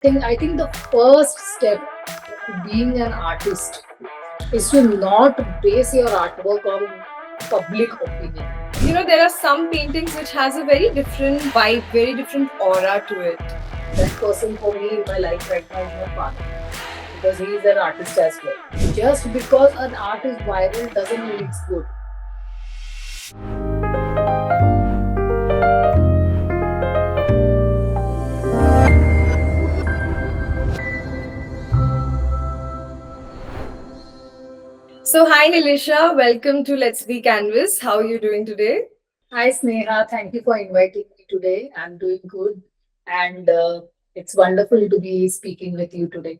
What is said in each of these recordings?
I think the first step to being an artist is to not base your artwork on public opinion. There are some paintings which has a very different vibe, very different aura to it. That person for me in my life right now is my father because he is an artist as well. Just because an art is viral doesn't mean it's good. So, hi Nilisha, welcome to Let's Be Canvas. How are you doing today? Hi Sneha, thank you for inviting me today. I'm doing good and it's wonderful to be speaking with you today.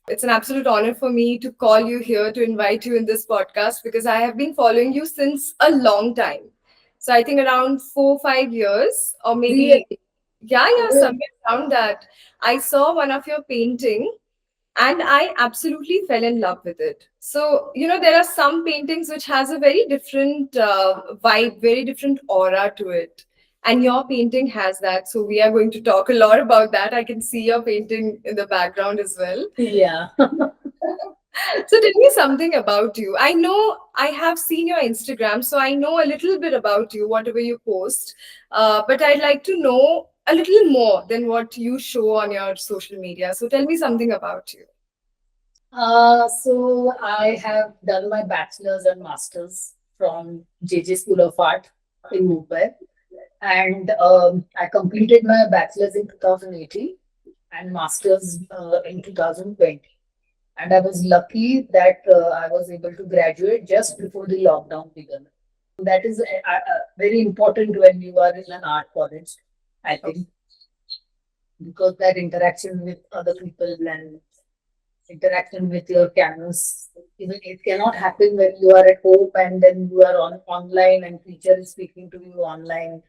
It's an absolute honor for me to call you here to invite you in this podcast because I have been following you since a long time. So, I think around 4 5 years, or maybe, Really? yeah, somewhere around that. I saw one of your painting and I absolutely fell in love with it. So there are some paintings which has a very different vibe, very different aura to it, and your painting has that. So we are going to talk a lot about that. I can see your painting in the background as well. Yeah. So tell me something about you. I know I have seen your Instagram, so I know a little bit about you, whatever you post. But I'd like to know a little more than what you show on your social media. So tell me something about you. So I have done my bachelor's and master's from JJ School of Art in Mumbai, and I completed my bachelor's in 2018 and master's in 2020. And I was lucky that I was able to graduate just before the lockdown began. That is very important when you are in an art college, I think, because that interaction with other people and interaction with your canvas. Even it cannot happen when you are at home and then you are on online and teacher is speaking to you online.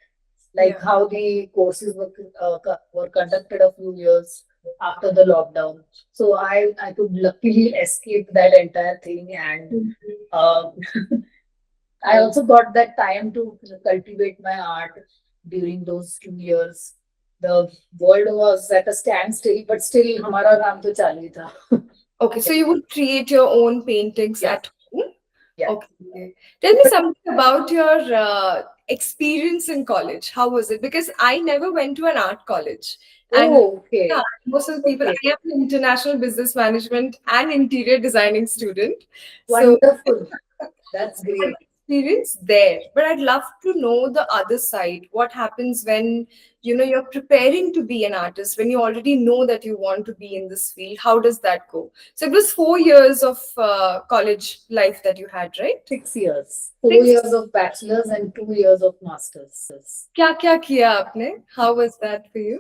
Like Yeah. how the courses were conducted a few years after the lockdown. So I could luckily escape that entire thing, and uh, I also got that time to cultivate my art during those 2 years. The world was at a standstill, but still हमारा काम तो चालू ही था. Okay, so you would create your own paintings Yeah, at home. yeah. Okay. Tell me something about your experience in college. How was it? Because I never went to an art college. And Oh, yeah, okay. most of the people, Okay. I am an international business management and interior designing student. So Wonderful. That's great. experience there, but I'd love to know the other side. What happens when you're preparing to be an artist, when you already know that you want to be in this field? How does that go? So it was 4 years of college life that you had, right? 6 years. Four Six. years of bachelor's and 2 years of master's. क्या क्या किया आपने? How was that for you?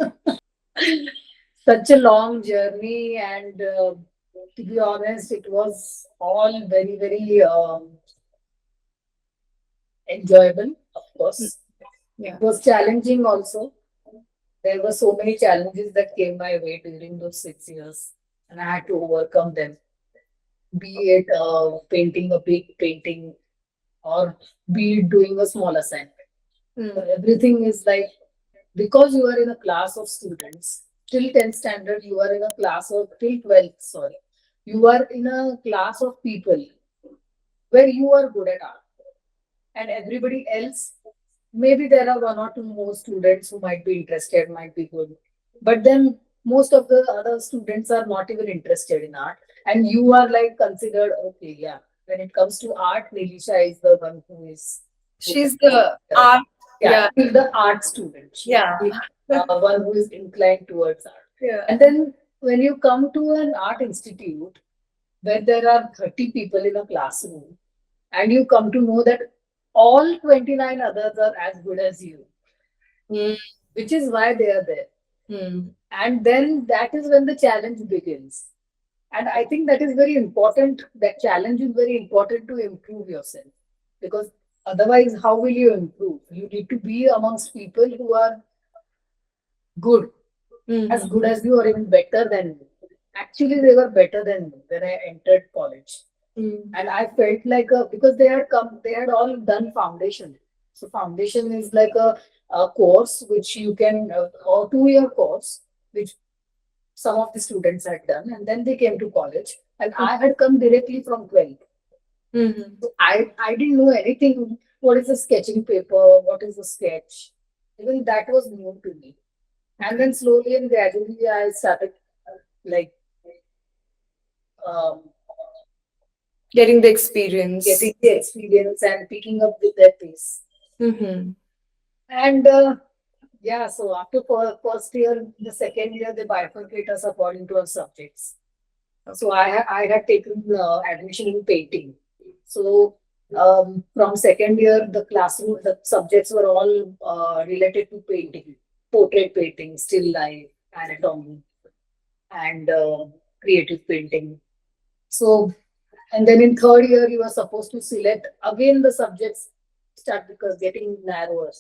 Such a long journey, and to be honest, it was all very, very enjoyable, of course. Yeah. It was challenging also. There were so many challenges that came my way during those 6 years, and I had to overcome them. Be it painting a big painting or be it doing a small assignment. So Hmm. everything is like, because you are in a class of students till 10th standard, you are in a class of till 12th, sorry. You are in a class of people where you are good at art and everybody else, maybe there are one or two more students who might be interested, might be good. But then most of the other students are not even interested in art. And you are like considered, okay, yeah. When it comes to art, Nilisha is the one who is good She's at the art. art. Yeah, Yeah. she's the art student. She's Yeah. the one who is inclined towards art. Yeah. And then when you come to an art institute where there are 30 people in a classroom, and you come to know that all 29 others are as good as you, Hmm. which is why they are there. Hmm. And then that is when the challenge begins. And I think that is very important. That challenge is very important to improve yourself, because otherwise, how will you improve? You need to be amongst people who are good, as Hmm. good as you, or even better than you. Actually, they were better than me when I entered college. Hmm. And I felt like because they had all done foundation. So foundation is like a course which you can, or 2 year course, which some of the students had done, and then they came to college, and I had come directly from 12th. Mm-hmm. So I didn't know anything. What is a sketching paper? What is a sketch? Even that was new to me. And Okay. then slowly and gradually I started like um, Getting the experience. getting the experience and picking up with their pace. Mm-hmm. And yeah, so after first year, the second year, they bifurcate us according to our subjects. So I had taken admission in painting. So from second year, the classroom, the subjects were all related to painting, portrait painting, still life, anatomy, and creative painting. So, and then in third year, you are supposed to select again the subjects start because getting narrower,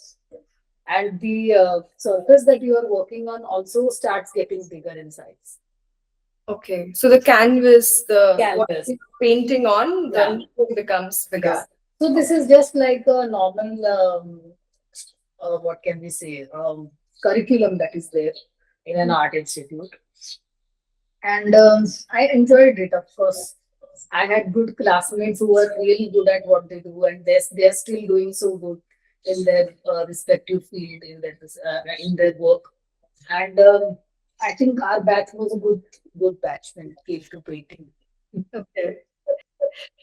and the surface that you are working on also starts getting bigger in size. Okay. So the canvas, the what Canvas, you're painting on, the yeah, medium becomes yeah. bigger. So this is just like a normal, what can we say, curriculum that is there in an art institute. And I enjoyed it, of course. I had good classmates who were really good at what they do, and they're still doing so good in their respective field in their work. And I think our batch was a good batch when it came to painting. Okay.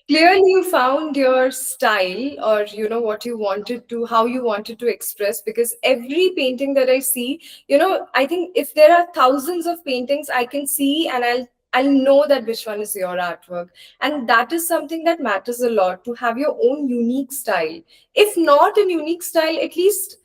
Clearly you found your style, or what you wanted to, how you wanted to express, because every painting that I see, I think if there are thousands of paintings I can see, and I'll know that which one is your artwork. And that is something that matters a lot, to have your own unique style. If not a unique style, at least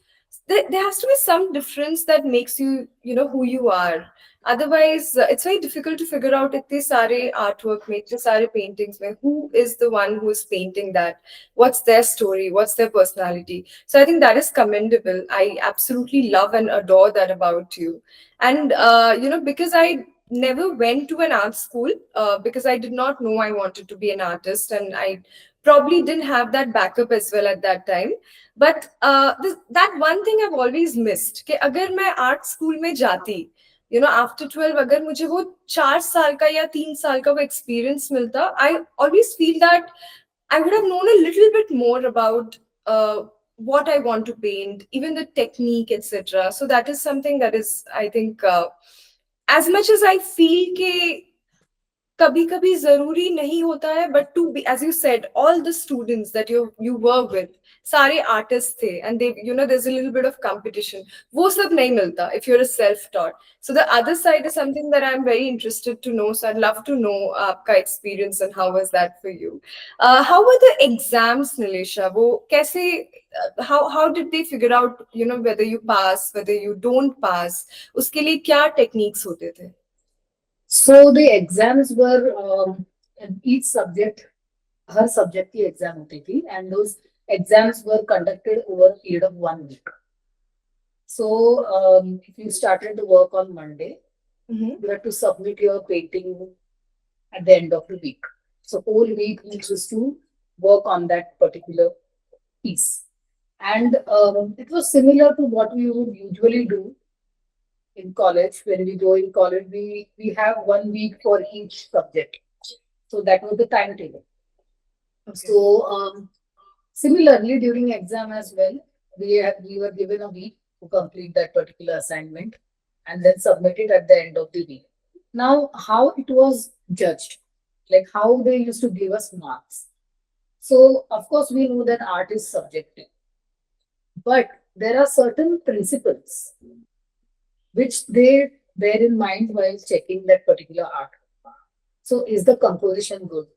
there has to be some difference that makes you, who you are. Otherwise, it's very difficult to figure out इतने सारे artwork में, इतने सारे paintings में, who is the one who is painting that, what's their story, what's their personality. So I think that is commendable. I absolutely love and adore that about you. And because I never went to an art school, because I did not know I wanted to be an artist, and I probably didn't have that backup as well at that time. But that one thing I've always missed, कि अगर मैं art school में जाती, after 12, अगर मुझे वो 4 साल का या 3 साल का वो एक्सपीरियंस मिलता, I always feel that I would have known a little bit more about what I want to paint, even the technique, etc. So that is something that is, I think, as much as I feel ke कभी कभी जरूरी नहीं होता है, but to be, as you said, all the students that you work with, सारे artist थे, and they, there's a little bit of competition. वो सब नहीं मिलता if you're a self taught. So the other side is something that I'm very interested to know, so I'd love to know आपका experience and how was that for you. How were the exams, Nilisha? वो कैसे, how did they figure out, whether you pass, whether you don't pass? उसके लिए क्या techniques होते थे? So the exams were in each subject, her subject की exam होती थी, and those exams were conducted over a period of 1 week. So if you started to work on Monday, Mm-hmm. you had to submit your painting at the end of the week. So whole week you used to work on that particular piece. And it was similar to what we would usually do in college. When we go in college, we have 1 week for each subject. So that was the timetable. Okay. So similarly, during exam as well, we were given a week to complete that particular assignment and then submit it at the end of the week. Now, how it was judged, like how they used to give us marks. So, of course, we know that art is subjective, but there are certain principles which they bear in mind while checking that particular art. So, is the composition good?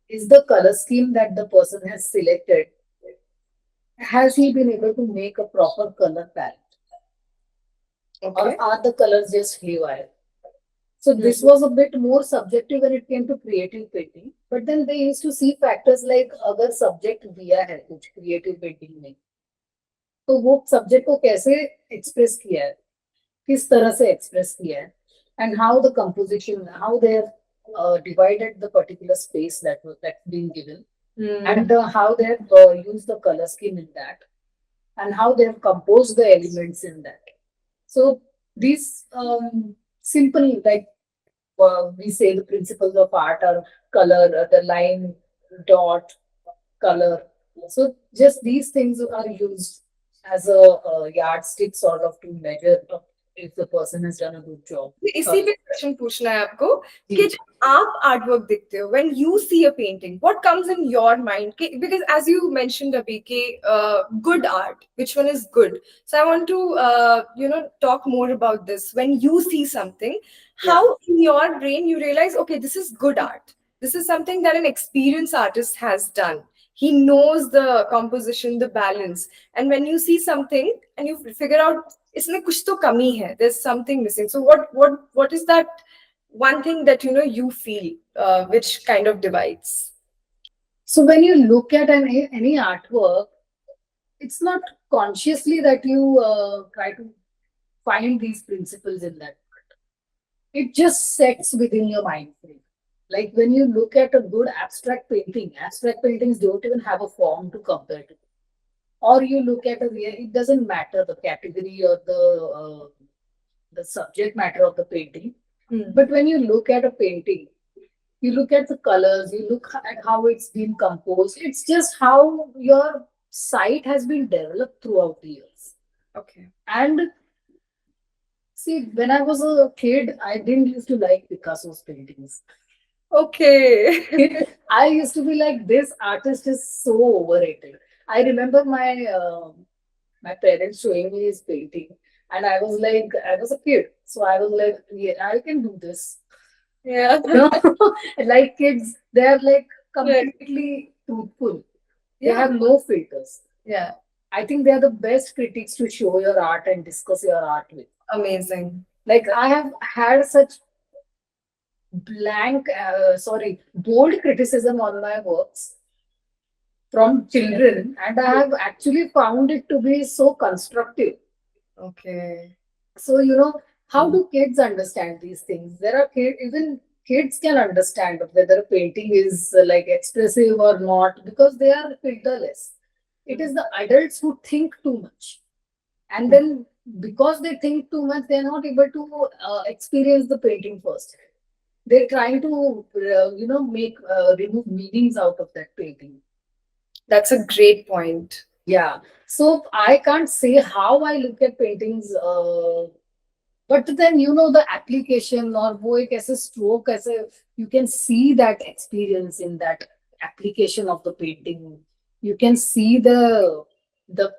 Is the color scheme that the person has selected, has he been able to make a proper color palette? Okay. Or are the colors just haywire? So Hmm. this was a bit more subjective when it came to creative painting. But then they used to see factors like अगर subject दिया है कुछ creative painting में, तो वो subject को कैसे express किया है, किस तरह से express किया है, and how the composition, how they have divided the particular space that's been given, Hmm. and how they have used the color scheme in that, and how they have composed the elements in that. So these Simple, like we say the principles of art are color, the line, dot, color. So just these things are used as a yardstick sort of to measure if the person has done a good job. इसी Sorry. पे question पूछना है आपको कि जी. जब आप artwork देखते हो when you see a painting what comes in your mind because as you mentioned अभी कि good art which one is good so I want to talk more about this when you see something Yeah. How in your brain you realize okay this is good art, this is something that an experienced artist has done, he knows the composition, the balance, and when you see something and you figure out इसमें कुछ तो कमी है, there's something missing, so what is that one thing that you feel which kind of divides? So when you look at any artwork, it's not consciously that you try to find these principles in that. It just sets within your mind frame. Like when you look at a good abstract paintings don't even have a form to compare to. Or you look at a real, it doesn't matter the category or the subject matter of the painting. But when you look at a painting, you look at the colors, you look at how it's been composed. It's just how your sight has been developed throughout the years. Okay. And see, when I was a kid, I didn't used to like Picasso's paintings. Okay. I used to be like, this artist is so overrated. I remember my parents showing me his painting, and I was like, I was a kid, so I was like, yeah, I can do this. Yeah. You know, like kids, they are like Right. completely truthful. They Yeah. have no filters. Yeah. I think they are the best critics to show your art and discuss your art with. Amazing. Like I have had such bold criticism on my works from children, and I have actually found it to be so constructive. Okay. So, how do kids understand these things? There are even kids can understand whether a painting is like expressive or not because they are filterless. It is the adults who think too much. And then because they think too much, they're not able to experience the painting first. They're trying to, make remove meanings out of that painting. That's a great point. Yeah. So I can't say how I look at paintings, but then the application or वो एक ऐसे stroke ऐसे you can see that experience in that application of the painting. You can see the the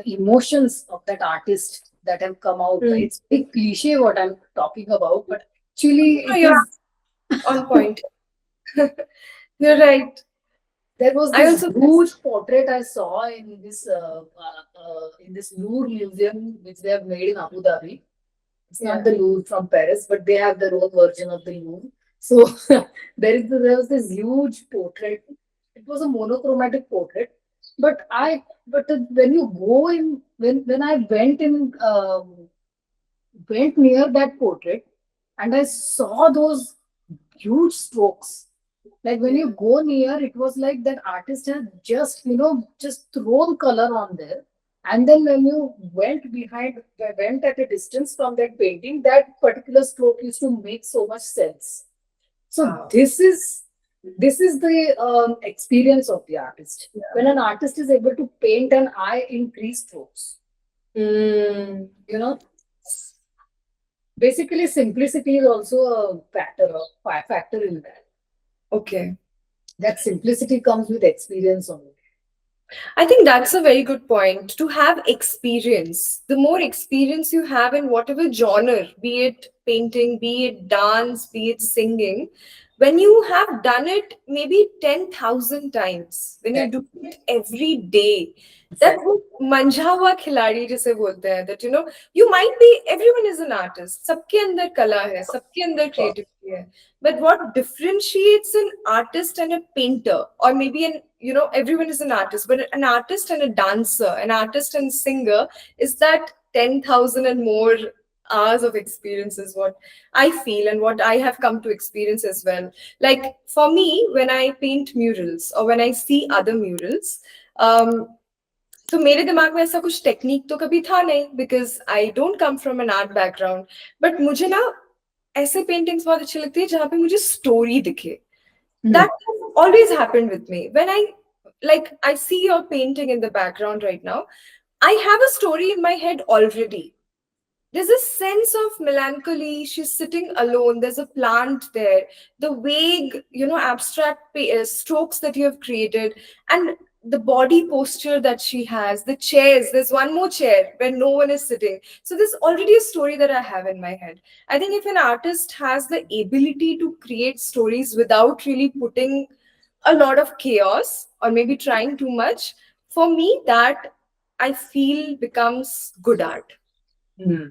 emotions of that artist that have come out. It's a cliche what I'm talking about, but actually No, it you're is. on point. You're right. There was I this also huge portrait I saw in this Louvre museum which they have made in Abu Dhabi. It's not the Louvre from Paris, but they have their own version of the Louvre. So there was this huge portrait. It was a monochromatic portrait, but when you go in when I went near that portrait and I saw those huge strokes. Like when you go near, it was like that artist had just thrown color on there. And then when you went at a distance from that painting, that particular stroke used to make so much sense. So Wow. this is the experience of the artist. When an artist is able to paint an eye in three strokes, Mm. basically simplicity is also a factor in that. Okay. That simplicity comes with experience only. I think that's a very good point. To have experience, the more experience you have in whatever genre, be it painting, be it dance, be it singing, when you have done it maybe 10,000 times, when you do it every day, that Exactly. manjha hua खिलाड़ी जिसे बोलते हैं, that you might be, everyone is an artist, सबके अंदर कला है, सबके अंदर creativity है, but what differentiates an artist and a painter, or maybe everyone is an artist, but an artist and a dancer, an artist and singer, is that 10,000 and more hours of experience is what I feel and what I have come to experience as well. Like for me, when I paint murals or when I see other murals, um, तो मेरे दिमाग में ऐसा कुछ technique तो कभी था नहीं, because I don't come from an art background. But मुझे ना ऐसे पेंटिंग्स बहुत अच्छी लगती है जहाँ पे मुझे स्टोरी दिखे। Hmm. That has always happened with me. When I see your painting in the background right now, I have a story in my head already. There's a sense of melancholy. She's sitting alone. There's a plant there. The vague, abstract strokes that you have created, and the body posture that she has, the chairs. There's one more chair where no one is sitting. So there's already a story that I have in my head. I think if an artist has the ability to create stories without really putting a lot of chaos or maybe trying too much, for me, that I feel becomes good art. Hmm.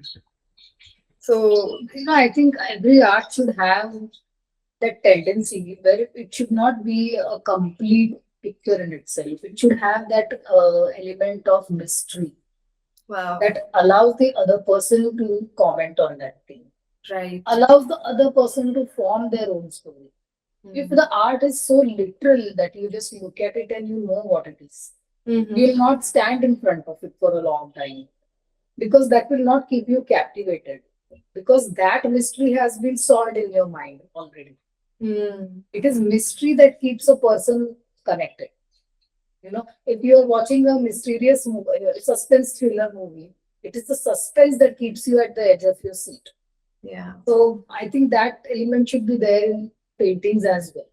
So I think every art should have that tendency where it should not be a complete picture in itself. It should have that element of mystery wow, that allows the other person to comment on that thing, right. allows the other person to form their own story. If Mm-hmm. the art is so literal that you just look at it and you know what it is, Mm-hmm. you'll not stand in front of it for a long time because that will not keep you captivated because that mystery has been solved in your mind already. Mm. It is mystery that keeps a person connected. If you're watching a mysterious movie, suspense thriller movie, it is the suspense that keeps you at the edge of your seat. Yeah. So I think that element should be there in paintings as well.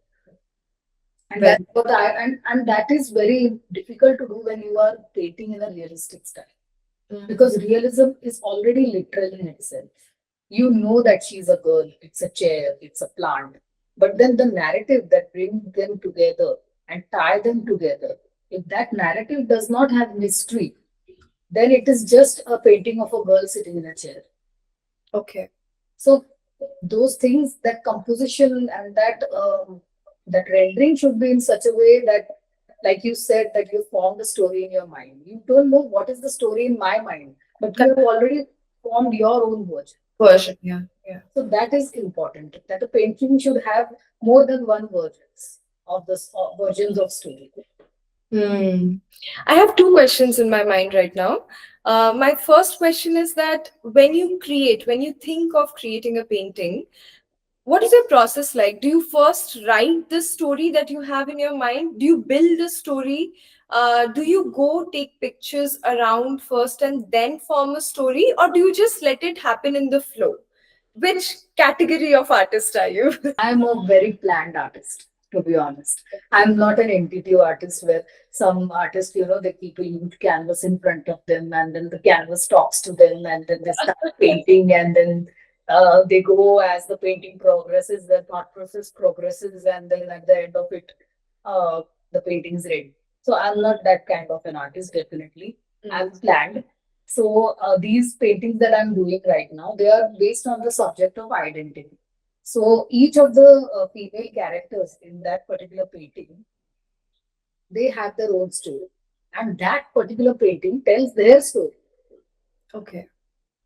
And Well, that's what and that is very difficult to do when you are painting in a realistic style. mm, Because realism is already literal in itself. You know that she's a girl, it's a chair, it's a plant. But then the narrative that brings them together and tie them together, if that narrative does not have mystery, then it is just a painting of a girl sitting in a chair. okay. So those things, that composition and that rendering should be in such a way that, like you said, that you formed a story in your mind. You don't know what is the story in my mind, but you have already formed your own version. Version. Yeah. Yeah. So that is important. That a painting should have more than one versions of story. Hmm. I have two questions in my mind right now. My first question is that when you think of creating a painting, what is your process like? Do you first write the story that you have in your mind? Do you build the story? Do you go take pictures around first and then form a story, or do you just let it happen in the flow? Which category of artist are you? I'm a very planned artist, to be honest. I'm not an intuitive artist where some artists, they keep a huge canvas in front of them and then the canvas talks to them and then they start painting and then they go as the painting progresses, the thought process progresses, and then at the end of it, uh, the painting's ready. So I'm not that kind of an artist, definitely. I'm planned. So these paintings that I'm doing right now, they are based on the subject of identity. So each of the female characters in that particular painting, they have their own story, and that particular painting tells their story. Okay.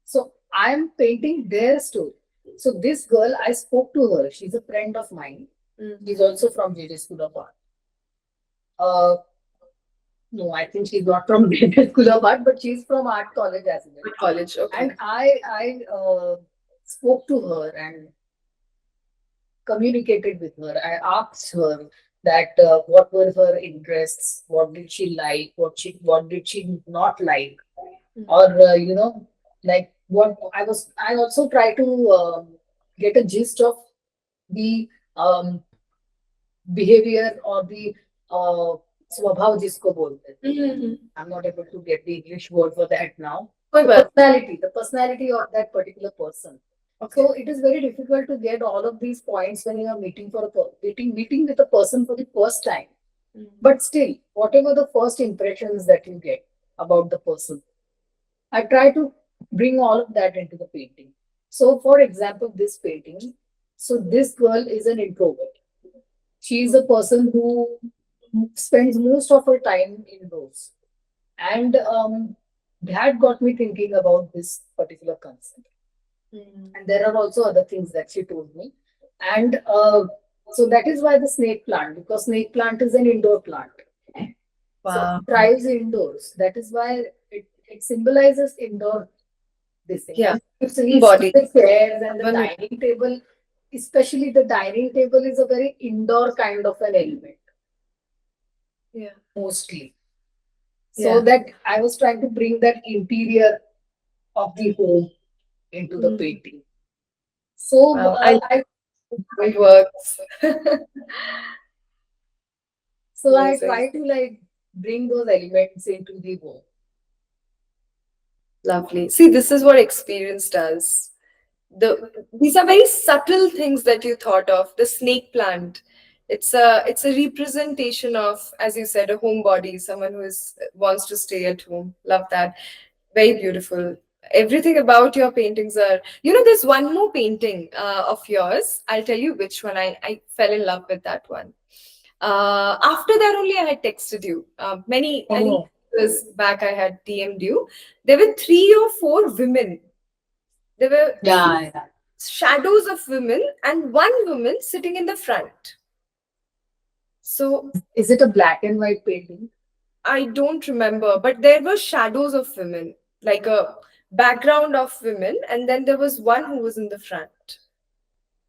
So I am painting their story. So this girl, I spoke to her. She's a friend of mine. She's also from JJ School of Art. Uh, no, I think she's not from JJ School of Art, but she's from art college as well. Good college. Okay. And I spoke to her and communicated with her. I asked her that what were her interests, what did she like, what did she not like, or like what I was. I also try to get a gist of the behavior or the स्वभाव जिसको बोलते हैं. I'm not able to get the English word for that now. कोई बात. The personality of that particular person. Okay. So it is very difficult to get all of these points when you are meeting with a person for the first time. But still, whatever the first impressions that you get about the person, I try to bring all of that into the painting. So, for example, this painting, so this girl is an introvert. She is a person who spends most of her time indoors. And that got me thinking about this particular concept. And there are also other things that she told me. And so that is why the snake plant, because snake plant is an indoor plant. So Wow. it thrives indoors. That is why it symbolizes indoor this thing. Yeah. And if you see Body. the chairs and the One would- dining table, especially the dining table is a very indoor kind of an element, Yeah. mostly. So Yeah. that I was trying to bring that interior of the home into the Mm. painting. So Wow. I I how it works. I Amazing. try to like bring those elements into the home. Lovely. See, this is what experience does. These are very subtle things that you thought of. The snake plant. It's a representation of, as you said, a homebody, someone who is wants to stay at home. Love that. Very beautiful. Everything about your paintings are, there's one more painting of yours. I'll tell you which one. I fell in love with that one. After that, only I had texted you. I think Oh, years back, I had DM'd you. There were 3 or 4 women. There were yeah, yeah. shadows of women and one woman sitting in the front. So Is it a black and white painting? I don't remember, but there were shadows of women, like a background of women, and then there was one who was in the front.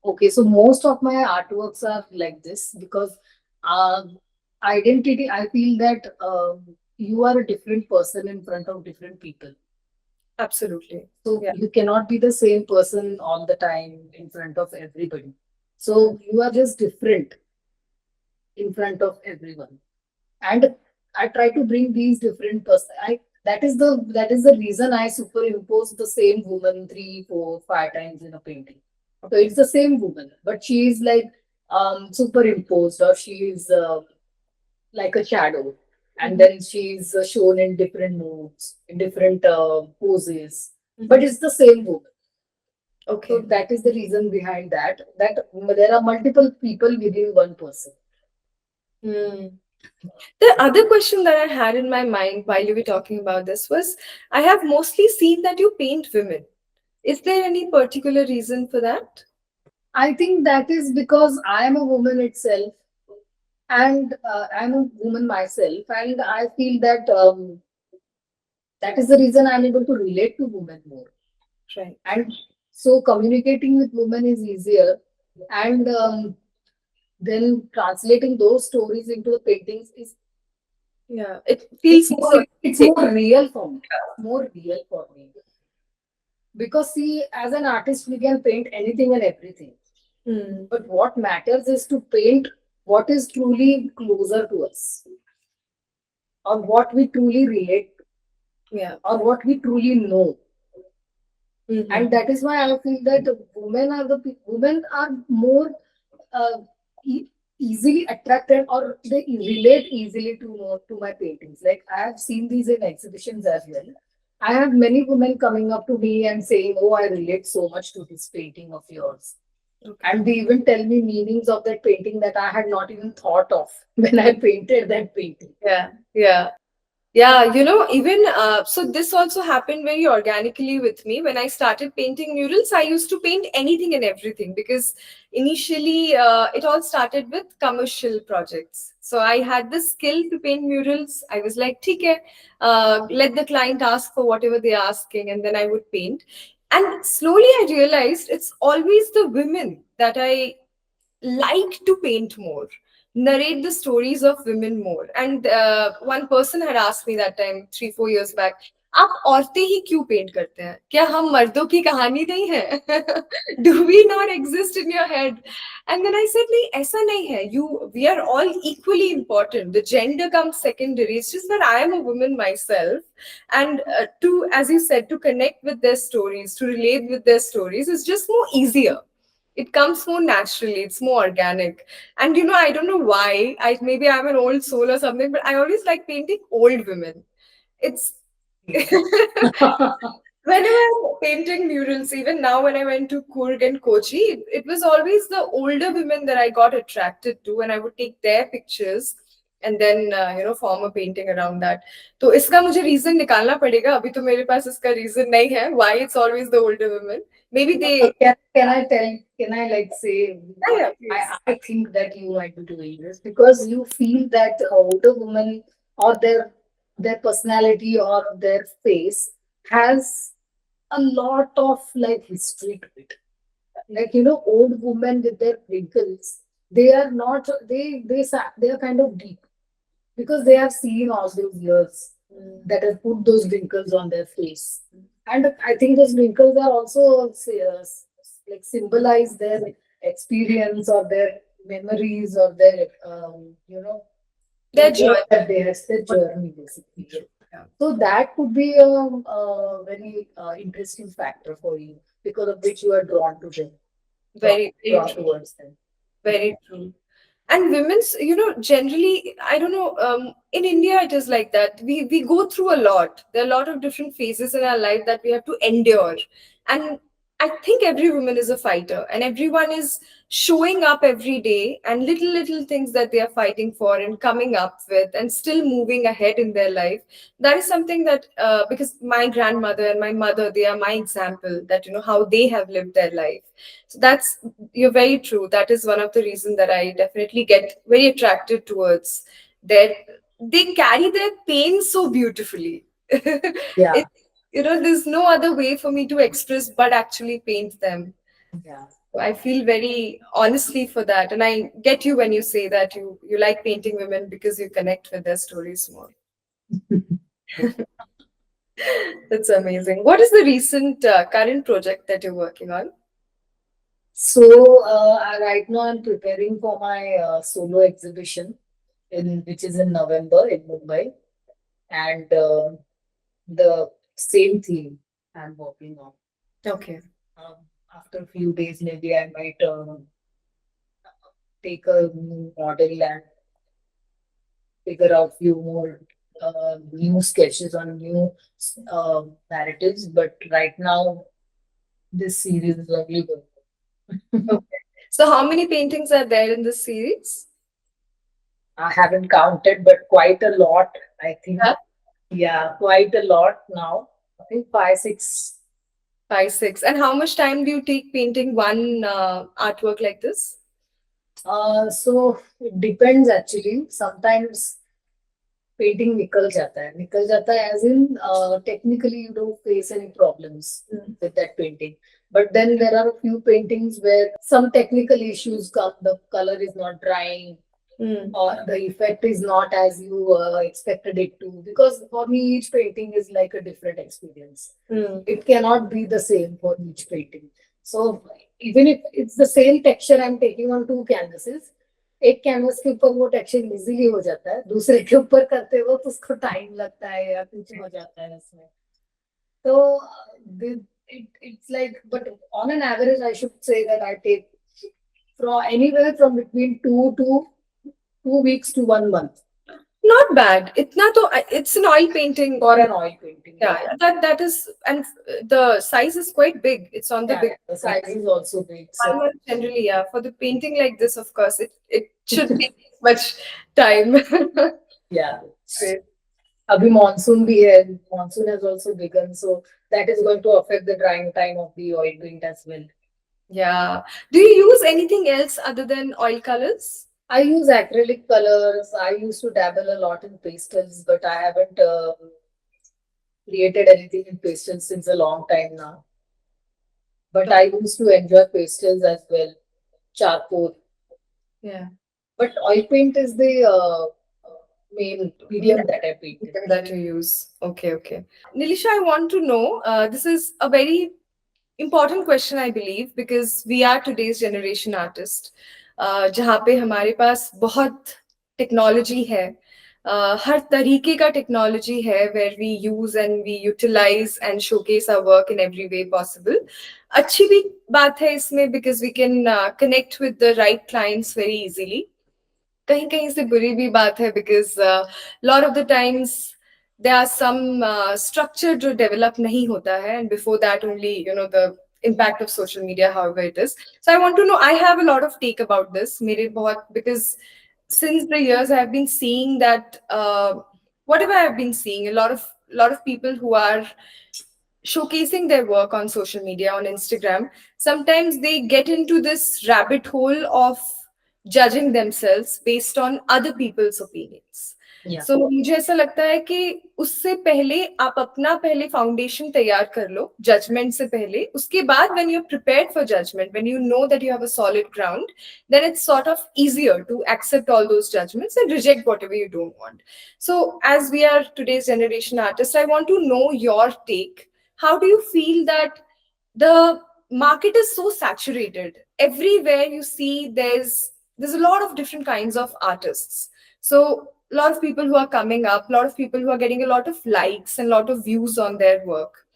Okay, so most of my artworks are like this because uh, identity, I feel that you are a different person in front of different people. Absolutely. So Yeah. you cannot be the same person all the time in front of everybody. So you are just different in front of everyone. And I try to bring these different person. I that is the reason I superimpose the same woman 3, 4, 5 times in a painting. So Okay. it's the same woman, but she is like superimposed, or she is like a shadow, and Mhm. then she's shown in different moods, in different poses, but Mhm. it's the same woman. So Okay. that is the reason behind that. That there are multiple people within one person. Hmm. The other question that I had in my mind while you were talking about this was I have mostly seen that you paint women. Is there any particular reason for that? I think that is because I am a woman itself, and I'm a woman myself, and I feel that that is the reason I'm able to relate to women more, Right. and so communicating with women is easier, and then translating those stories into the paintings is Yeah. It feels more it's authentic. more real for me. It's more real for me because see, as an artist, we can paint anything and everything, Hmm. but what matters is to paint what is truly closer to us, or what we truly relate to, Yeah. or what we truly know. And Mm-hmm. that is why I feel that women are more uh, e- easily attracted, or they relate easily to my paintings. Like I have seen these in exhibitions as well. I have many women coming up to me and saying, "Oh, I relate so much to this painting of yours," Okay. and they even tell me meanings of that painting that I had not even thought of when I painted that painting. Yeah. Yeah. Yeah, even so, this also happened very organically with me. When I started painting murals, I used to paint anything and everything because initially it all started with commercial projects. So I had the skill to paint murals. I was like, okay, let the client ask for whatever they're asking, and then I would paint. And slowly I realized it's always the women that I like to paint more, narrate the stories of women more. And one person had asked me that time 3 4 years back, आप औरतें ही क्यों paint करते हैं, क्या हम मर्दों की कहानी नहीं है? Do we not exist in your head? And then I said, नहीं ऐसा नहीं है, we are all equally important. The gender comes secondary. It's just that I am a woman myself, and to, as you said, to connect with their stories, to relate with their stories is just more easier. It comes more naturally, it's more organic. And I don't know why, I maybe I'm an old soul or something, but I always like painting old women. It's whenever I'm painting murals, even now when I went to Kurg and Kochi, it was always the older women that I got attracted to, and I would take their pictures and then form a painting around that. तो इसका मुझे reason निकालना पड़ेगा, अभी तो मेरे पास इसका reason नहीं है why it's always the older women. Maybe they. Can I like say Yeah, what yeah, please. I think that you might be doing this because you feel that older women or their personality or their face has a lot of like history to it. Like, old women with their wrinkles, they are not they are kind of deep because they have seen all those years that have put those wrinkles on their face. And I think those wrinkles are also like symbolize their experience or their memories or their the Their work journey. that they have, their journey basically. Yeah. So that could be a very interesting factor for you, because of which you are drawn to them, drawn, Very, very drawn true. towards them. Very true. And women's, generally, I don't know, in India it is like that. We go through a lot. There are a lot of different phases in our life that we have to endure. And I think every woman is a fighter, and everyone is showing up every day, and little things that they are fighting for and coming up with and still moving ahead in their life. That is something that, because my grandmother and my mother, they are my example, that how they have lived their life. So that's, you're very true. That is one of the reasons that I definitely get very attracted towards their, they carry their pain so beautifully. Yeah, it, there's no other way for me to express but actually paint them. yeah. So I feel very honestly for that. And I get you when you say that you like painting women because you connect with their stories more. That's amazing. What is the recent current project that you're working on? So right now I'm preparing for my solo exhibition, which is in November in Mumbai, and the same theme I'm working on. Okay. Um, After a few days, maybe I might take a new model and figure out few more new sketches on new narratives. But right now, this series is only good. Okay. So how many paintings are there in this series? I haven't counted, but quite a lot. I think, yeah, quite a lot now. I think five, six. 5, 6. And how much time do you take painting one artwork like this? So it depends actually. Sometimes painting निकल जाता है as in technically you don't face any problems with that painting. But then there are a few paintings where some technical issues come. The color is not drying, Mm. or the effect is not as you expected it to. Because for me, each painting is like a different experience. Mm. It cannot be the same for each painting. So even if it's the same texture I'm taking on two canvases, एक canvas के ऊपर वो texture easily हो जाता है, दूसरे के ऊपर करते वक्त उसको टाइम लगता है या कुछ हो जाता है इसमें. So it's like, but on an average, I should say that I take from anywhere from between 2 weeks to 1 month Not bad. It's an oil painting. for an oil painting. Yeah, Yeah, yeah, that is, and the size is quite big. It's on the yeah, big yeah. The side. size is also big. One So month generally, yeah. For the painting like this, of course, it should take much time. yeah. Great. अभी monsoon भी है. Monsoon has also begun, so that is going to affect the drying time of the oil paint as well. Yeah. Do you use anything else other than oil colors? I use acrylic colors. I used to dabble a lot in pastels, but I haven't created anything in pastels since a long time now. But I used to enjoy pastels as well, charcoal. Yeah. But oil paint is the main medium that I paint in. That you use. Okay, okay. Nilisha, I want to know, this is a very important question, I believe, because we are today's generation artist, जहाँ पे हमारे पास बहुत technology है, हर तरीके का technology है, where we use and we utilize and showcase our work in every way possible. अच्छी भी बात है इसमें, because we can connect with the right clients very easily. कहीं कहीं से बुरी भी बात है, because lot of the times there are some structure जो develop नहीं होता है, and before that only the impact of social media, however it is. So I want to know, I have a lot of take about this मेरे बहुत, because since the years I have been seeing that, whatever I have been seeing, a lot of people who are showcasing their work on social media, on Instagram, sometimes they get into this rabbit hole of judging themselves based on other people's opinions. Yeah. सो मुझे ऐसा लगता है कि उससे पहले आप अपना पहले फाउंडेशन तैयार कर लो जजमेंट से पहले. उसके बाद when you are prepared for judgment, when you know that you have a solid ground, then it's sort of easier to accept all those judgments and reject whatever you don't want. So as we are today's generation artists, I want to know your take. How do you feel that the market is so saturated? Everywhere you see, there's a lot of different kinds of artists. So a lot of people who are coming up, a lot of people who are getting a lot of likes and a lot of views on their work.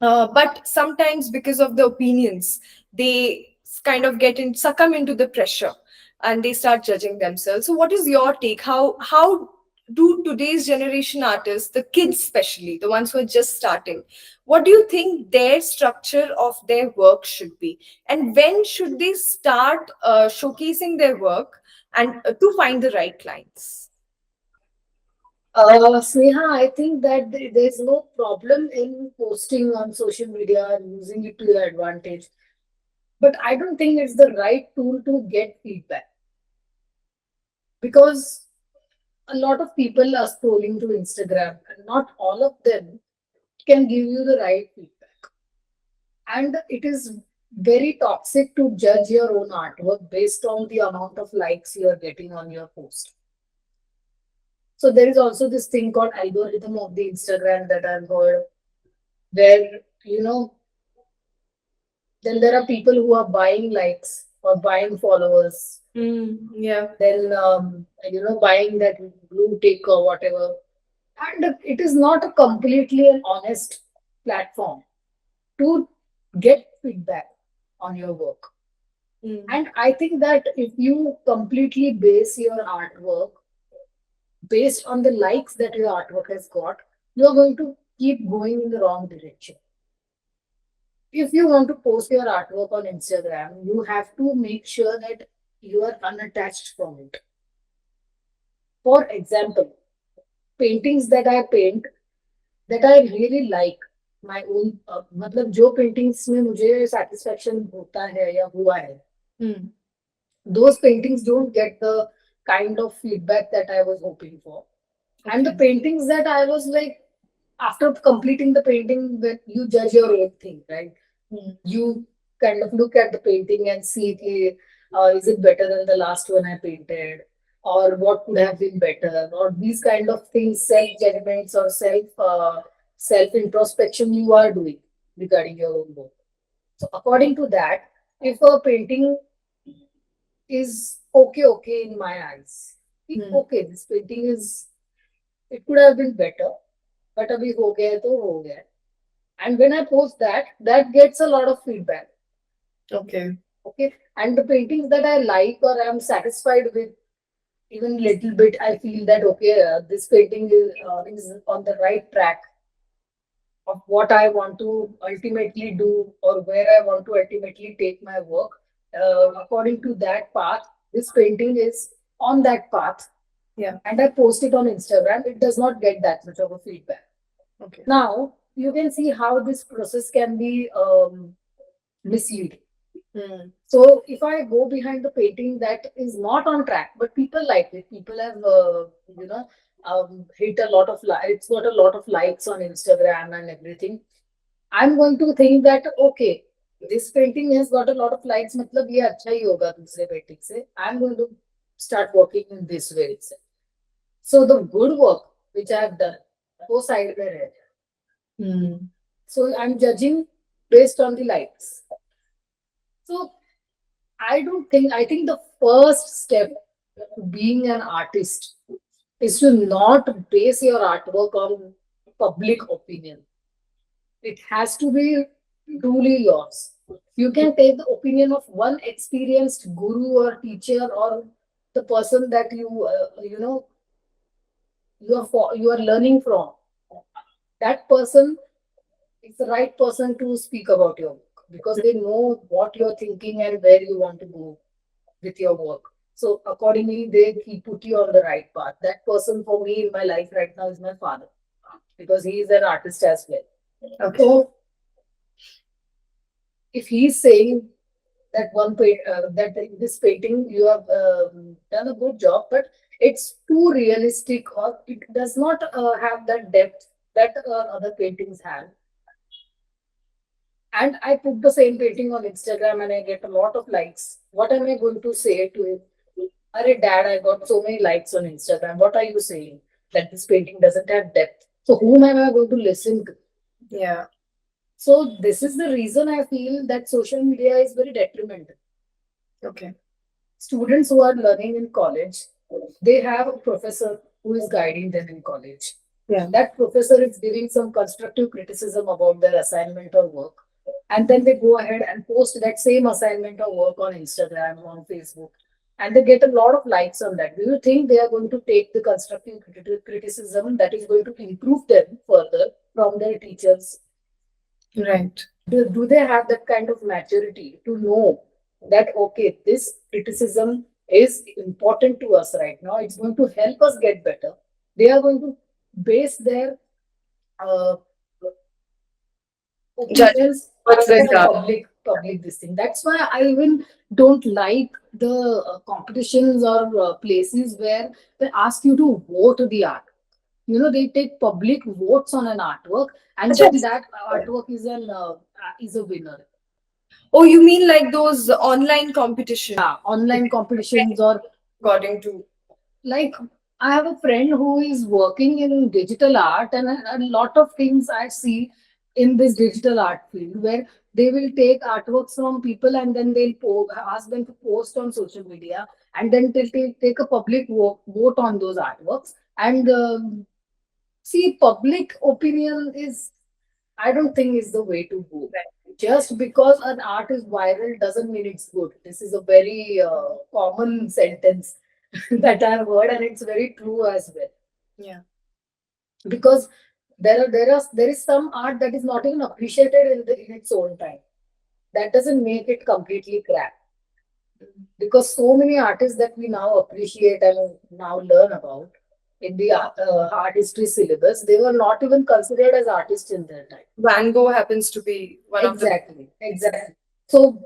But sometimes because of the opinions, they kind of succumb into the pressure and they start judging themselves. So what is your take? How do today's generation artists, the kids especially, the ones who are just starting, what do you think their structure of their work should be? And when should they start showcasing their work and to find the right clients? Sneha, I think that there's no problem in posting on social media and using it to your advantage. But I don't think it's the right tool to get feedback because a lot of people are scrolling to Instagram and not all of them can give you the right feedback. And it is very toxic to judge your own artwork based on the amount of likes you are getting on your post. So there is also this thing called algorithm of the Instagram that I've heard, where then there are people who are buying likes or buying followers, Yeah. then buying that blue tick or whatever. And it is not a completely an honest platform to get feedback on your work. And I think that if you completely base your artwork based on the likes that your artwork has got, you're going to keep going in the wrong direction. If you want to post your artwork on Instagram, you have to make sure that you are unattached from it. For example, paintings that I paint that I really like, my own मतलब जो paintings में मुझे satisfaction होता है या हुआ है, those paintings don't get the kind of feedback that I was hoping for. And the paintings that I was like, after completing the painting, when you judge your own thing, right? You kind of look at the painting and see, okay, is it better than the last one I painted? Or what could have been better? Or these kind of things, self judgments or self introspection you are doing regarding your own work. So according to that, if a painting is okay in my eyes, okay, this painting is, it could have been better, but abhi ho gaya to ho gaya. And when I post that, that gets a lot of feedback. Okay. Okay. And the paintings that I like or I'm satisfied with, even little bit, I feel that okay, this painting is on the right track of what I want to ultimately do or where I want to ultimately take my work. According to that path, this painting is on that path. Yeah. And I post it on Instagram. It does not get that much of a feedback. Okay. Now, you can see how this process can be misleading. So if I go behind the painting that is not on track, but people like it, people have hit a lot of it's got a lot of likes on Instagram and everything. I'm going to think that okay, this painting has got a lot of likes, मतलब ये अच्छा ही होगा दूसरे painting से. I'm going to start working in this way itself. So the good work which I have done, वो side में रहे. So I'm judging based on the likes. So I think the first step to being an artist is to not base your artwork on public opinion. It has to be truly yours. You can take the opinion of one experienced guru or teacher or the person that you are learning from. That person is the right person to speak about your work because they know what you're thinking and where you want to go with your work. So accordingly, he put you on the right path. That person for me in my life right now is my father because he is an artist as well. Okay. So if he's saying that that this painting you have done a good job, but it's too realistic, or it does not have that depth that other paintings have. And I put the same painting on Instagram and I get a lot of likes. What am I going to say to it? Arey dad, I got so many likes on Instagram. What are you saying? That this painting doesn't have depth. So whom am I going to listen to? Yeah. So this is the reason I feel that social media is very detrimental. Okay. Students who are learning in college, they have a professor who is guiding them in college. Yeah. That professor is giving some constructive criticism about their assignment or work. And then they go ahead and post that same assignment or work on Instagram, on Facebook, and they get a lot of likes on that. Do you think they are going to take the constructive criticism that is going to improve them further from their teachers? Right. Do they have that kind of maturity to know that, okay, this criticism is important to us right now, it's going to help us get better? They are going to base their uh, Judge opinions what's on the the public this thing. That's why I even don't like the competitions or places where they ask you to vote the art. You know, they take public votes on an artwork, and then Judge. that artwork is a winner. Oh, you mean like those online competition? Yeah, online competitions, or According to. like I have a friend who is working in digital art, and a lot of things I see in this digital art field where they will take artworks from people and then they'll ask them to post on social media, and then they'll take a public vote on those artworks. And see, public opinion is, I don't think, is the way to go. Just because an art is viral doesn't mean it's good. This is a very common sentence that I've heard, and it's very true as well. Yeah. Because there is some art that is not even appreciated in its own time. That doesn't make it completely crap. Because so many artists that we now appreciate and now learn about in the art history syllabus, they were not even considered as artists in their time. Van Gogh happens to be one of the. Exactly. So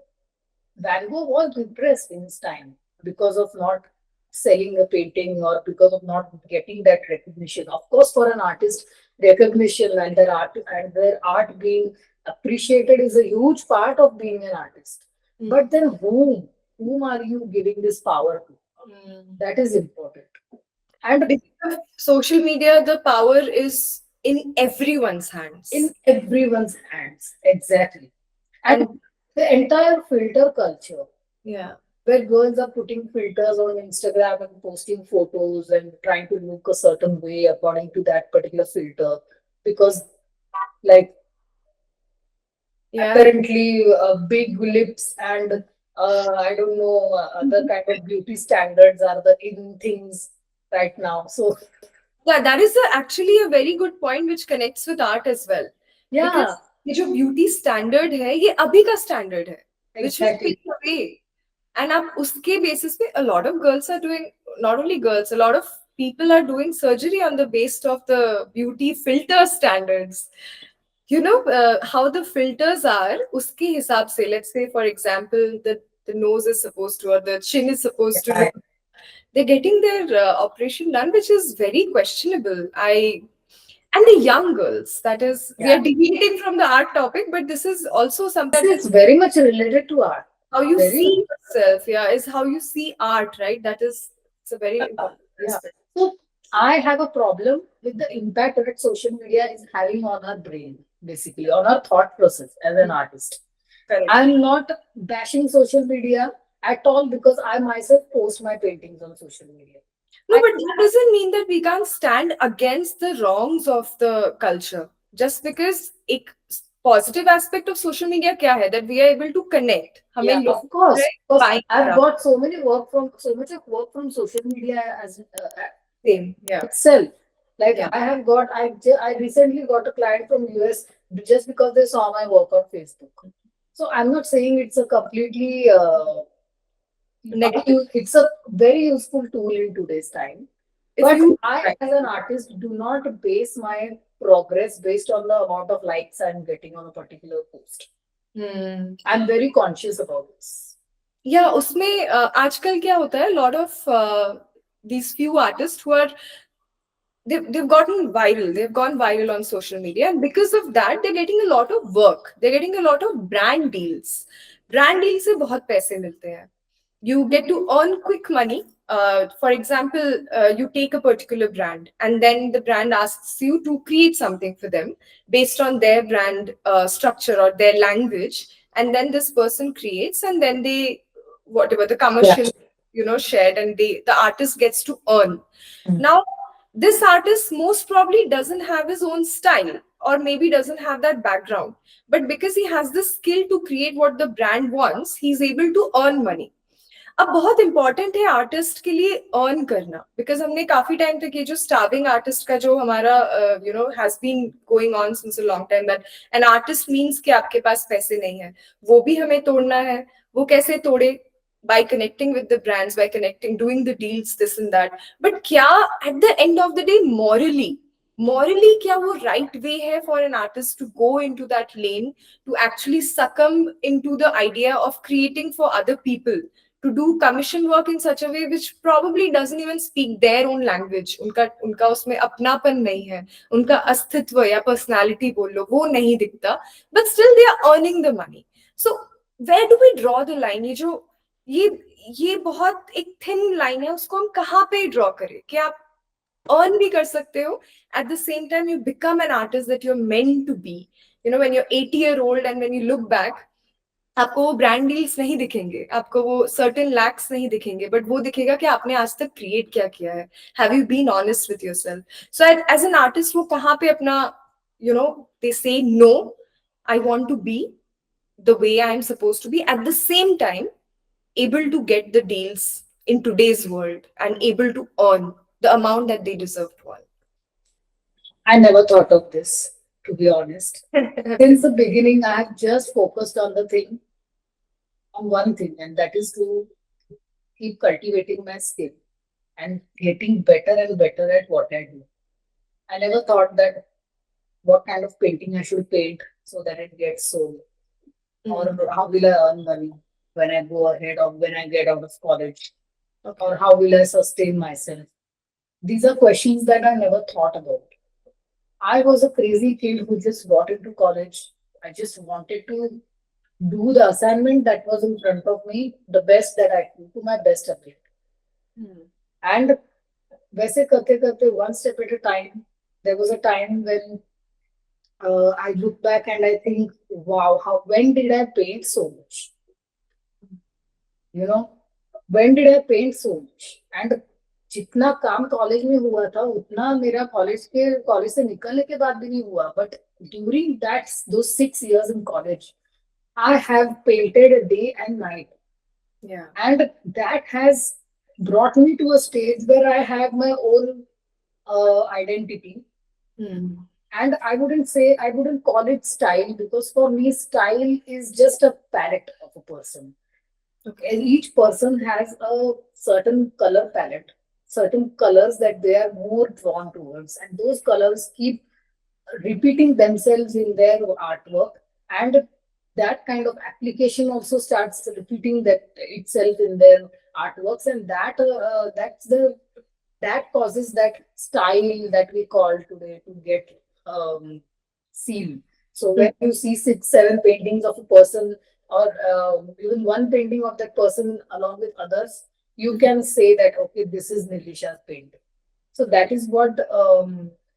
Van Gogh was impressed in his time because of not selling a painting or because of not getting that recognition. Of course, for an artist, recognition and their art being appreciated is a huge part of being an artist. Mm. But then whom are you giving this power to? That is important. And Because of social media, the power is in everyone's hands. in everyone's hands, exactly. And And the entire filter culture, yeah. where girls are putting filters on Instagram and posting photos and trying to look a certain way according to that particular filter, because, like, Yeah. apparently big lips and I don't know, other kind of beauty standards are the in things right now. So Yeah, that is actually a very good point which connects with art as well. yeah, Because ये जो beauty standard है, ये अभी का standard है, which was exactly. taken away. And अब उसके basis पे a lot of girls are doing, not only girls, a lot of people are doing surgery on the basis of the beauty filter standards. You know how the filters are, उसके हिसाब से, let's say for example, the nose is supposed to, or the chin is supposed to look, they're getting their operation done, which is very questionable. And the young girls, that is, we are Yeah. deviating from the art topic, but this is also something This is very much related to art. how you Very see yourself, yeah, is how you see art, right? That is, it's a very important yeah. aspect. So I have a problem with the impact that social media is having on our brain, basically, on our thought process as an artist. Correct. I'm not bashing social media at all because I myself post my paintings on social media. No, but that doesn't mean that we can't stand against the wrongs of the culture. Just because एक positive aspect of social media क्या है? That we are able to connect. हमें Yeah, लोग of course. Because find I've out. got so much of work from social media as Same, yeah. itself. Like Yeah. I recently got a client from US just because they saw my work on Facebook. So I'm not saying it's a completely Negative. it's a very useful tool in today's time. If But you I, as an artist, do not base my progress based on the amount of likes I'm getting on a particular post. Hmm. I'm very conscious about this. या उसमें आजकल क्या होता है, lot of these few artists who are, they've gotten viral, they've gone viral on social media, and because of that they're getting a lot of work, they're getting a lot of brand deals. Brand deals से बहुत पैसे मिलते हैं. You get to earn quick money. For example, you take a particular brand and then the brand asks you to create something for them based on their brand structure or their language, and then this person creates, and then they, whatever the Yeah. commercial, shared, and the artist gets to earn. Mm. Now, this artist most probably doesn't have his own style or maybe doesn't have that background, but because he has the skill to create what the brand wants, he's able to earn money. अब बहुत important है artist के लिए earn करना, because हमने काफी time तक ये जो स्टार्विंग आर्टिस्ट का जो हमारा has been going on since a long time, that an artist means कि आपके पास पैसे नहीं है, वो भी हमें तोड़ना है. वो कैसे तोड़े? by connecting with the brands, by connecting, doing the deals, this and that. But क्या at the end of the day, morally क्या वो right way है for an artist to go into that lane, to actually succumb into the idea of creating for other people, to do commission work in such a way which probably doesn't even speak their own language. उनका उनका उसमें अपनापन नहीं है, उनका अस्तित्व या personality बोल लो वो नहीं दिखता, but still they are earning the money. So where do we draw the line? ये ये बहुत एक थिन लाइन है, उसको हम कहाँ पे ड्रॉ करें कि आप अर्न भी कर सकते हो, at the same time you become an artist that you are meant to be. When you are 80 year old and when you look back, आपको वो ब्रांड डील्स नहीं दिखेंगे, आपको वो सर्टेन लैक्स नहीं दिखेंगे, बट वो दिखेगा कि आपने आज तक क्रिएट क्या किया है. Have you been honest with yourself? So as an artist वो कहाँ पे अपना, they say no, I want to be the way I am supposed to be, at the same time able to get the deals in today's world and able to earn the amount that they deserve to I never thought of this, to be honest. earn. Since the beginning, I have just focused on the thing, on one thing, and that is to keep cultivating my skill and getting better and better at what I do. I never thought that what kind of painting I should paint so that it gets sold, or how will I earn money when I go ahead or when I get out of college, or how will I sustain myself. These are questions that I never thought about. I was a crazy kid who just got into college. I just wanted to do the assignment that was in front of me, the best that I could, to my best ability. And वैसे करते करते one step at a time, there was a time when I look back and I think, wow, how when did I paint so much? You know, when did I paint so much? And जितना काम college में हुआ था उतना मेरा college से निकलने के बाद भी नहीं हुआ. But during that those 6 years in college, I have painted a day and night. Yeah. And that has brought me to a stage where I have my own identity. And I wouldn't call it style, because for me, style is just a palette of a person. Okay. And each person has a certain color palette, certain colors that they are more drawn towards, and those colors keep repeating themselves in their artwork, and that kind of application also starts repeating that itself in their artworks, and that causes that style that we call today to get seen. So when you see 6 7 paintings of a person, or even one painting of that person along with others, you can say that, okay, this is Nilisha's painting. So that is what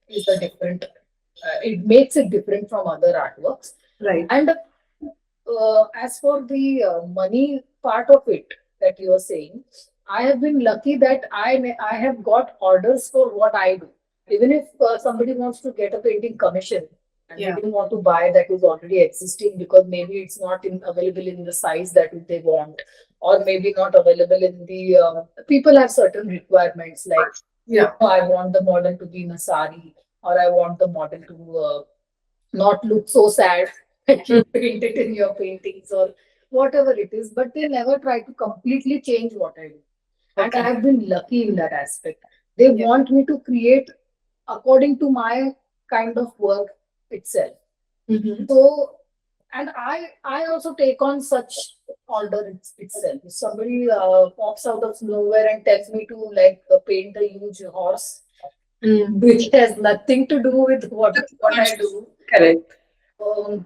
is the different. It makes it different from other artworks. Right. And as for the money part of it that you are saying, I have been lucky that I have got orders for what I do. Even if somebody wants to get a painting commission and Yeah. they didn't want to buy that is already existing, because maybe it's not available in the size that they want, or maybe not available in the people have certain requirements, like, Yeah. I want the model to be in a sari, or I want the model to not look so sad that you paint it in your paintings, or whatever it is. But they never try to completely change what I do. And I have been lucky in that aspect. They want me to create according to my kind of work itself. So And I also take on such order itself. If somebody pops out of nowhere and tells me to like paint a huge horse, which has nothing to do with what I do. Correct. Um,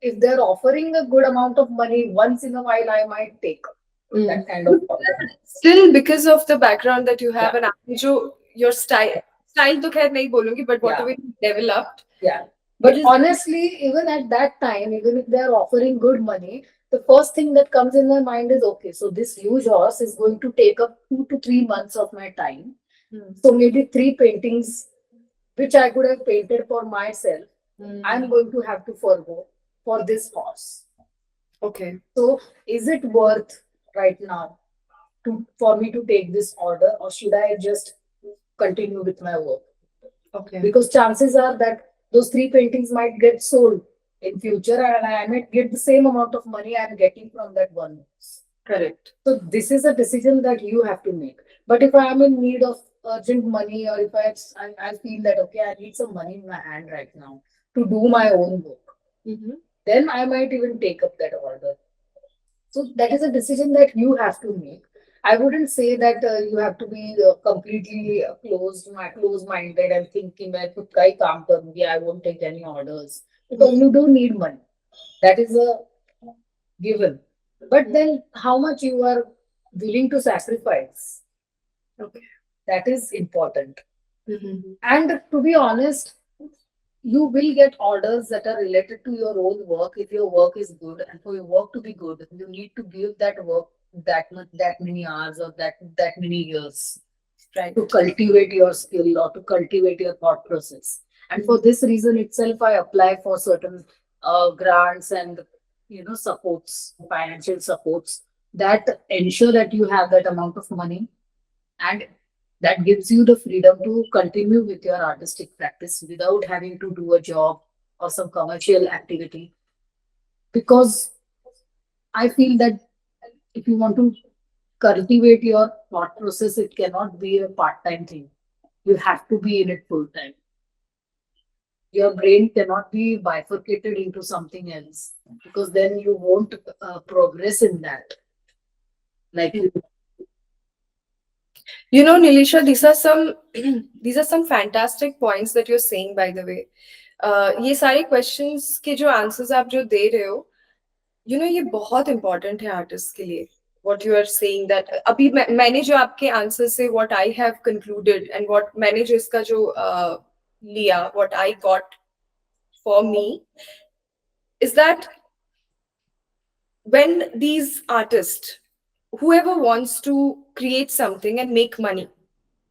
if they're offering a good amount of money once in a while, I might take that kind of order. Still, because of the background that you have, Yeah, and आपने जो your style तो खैर नहीं बोलूंगी, but yeah, whatever you developed, yeah. it But is. honestly, even at that time, even if they're offering good money, the first thing that comes in my mind is okay, so this huge horse is going to take up 2 to 3 months of my time. So maybe three paintings, which I could have painted for myself, I'm going to have to forgo for this horse. Okay. So is it worth right now for me to take this order, or should I just continue with my work? Okay. Because chances are that those three paintings might get sold in future, and I might get the same amount of money I'm getting from that one house. Correct. So this is a decision that you have to make. But if I am in need of urgent money, or if I feel that okay, I need some money in my hand right now to do my own work, then I might even take up that order. So that is a decision that you have to make. I wouldn't say that you have to be completely closed-minded and thinking that खुद का ही काम करूंगी, I won't take any orders because you don't need money. That is a given. But then how much you are willing to sacrifice, Okay. that is important. And to be honest, you will get orders that are related to your own work if your work is good. And for your work to be good, you need to give that work that many hours or that many years, Right. to cultivate your skill or to cultivate your thought process. And for this reason itself, I apply for certain grants and supports, financial supports that ensure that you have that amount of money, and that gives you the freedom to continue with your artistic practice without having to do a job or some commercial activity. Because I feel that if you want to cultivate your thought process, it cannot be a part-time thing. You have to be in it full time. Your brain cannot be bifurcated into something else, because then you won't progress in that. Like you, You know, Nilisha, these are some these are some fantastic points that you're saying, by the way. ये सारे questions के जो answers आप जो दे रहे हो, you know, ये बहुत important है artist के लिए. What you are saying that अभी मैंने जो आपके answers से what I have concluded and what मैंने जो इसका जो लिया, what I got for me is that when these artists, whoever wants to create something and make money,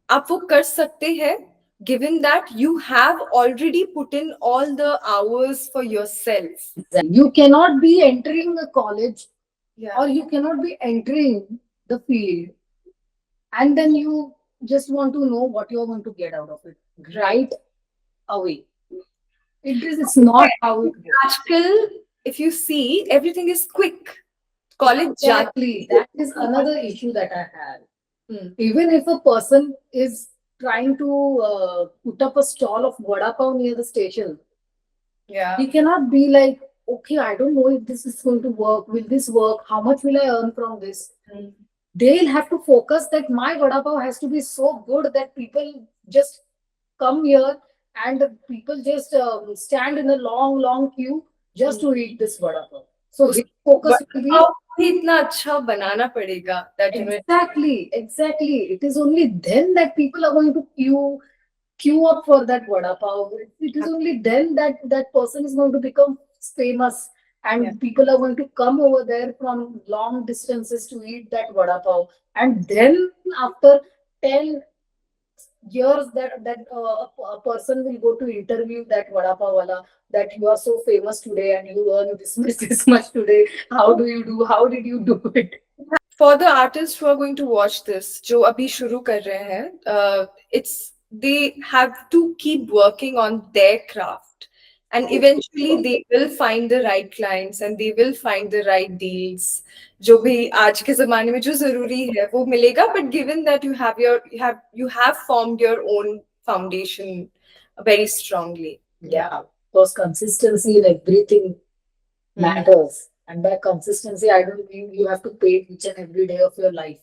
आप वो कर सकते हैं given that you have already put in all the hours for yourself. you cannot be entering a college, Yeah. or you cannot be entering the field, and then you just want to know what you're going to get out of it right away. It's not how it works. Practical, if you see, everything is quick. College Exactly. That is another issue that I have. Even if a person is trying to put up a stall of vada pav near the station, Yeah. he cannot be like, okay, I don't know if this is going to work. Will this work? How much will I earn from this? They'll have to focus that my vada pav has to be so good that people just come here, and people just stand in a long queue just to eat this vada pav. So his focus will be आपको इतना अच्छा बनाना पड़ेगा that you know. exactly. It is only then that people are going to queue up for that vada pav. It is only then that that person is going to become famous, and Yeah. people are going to come over there from long distances to eat that vada pav. And then after 10 years, a person will go to interview that vada pav wala, that you are so famous today and you earn this much today. How do you do? How did you do it? For the artists who are going to watch this, जो अभी शुरू कर रहे हैं, it's they have to keep working on their craft, and eventually they will find the right clients and they will find the right deals. जो भी आज के ज़माने में जो ज़रूरी है वो मिलेगा, but given that you have formed your own foundation very strongly. Yeah. because consistency in everything Hmm. matters. And by consistency, I don't mean you have to paint each and every day of your life.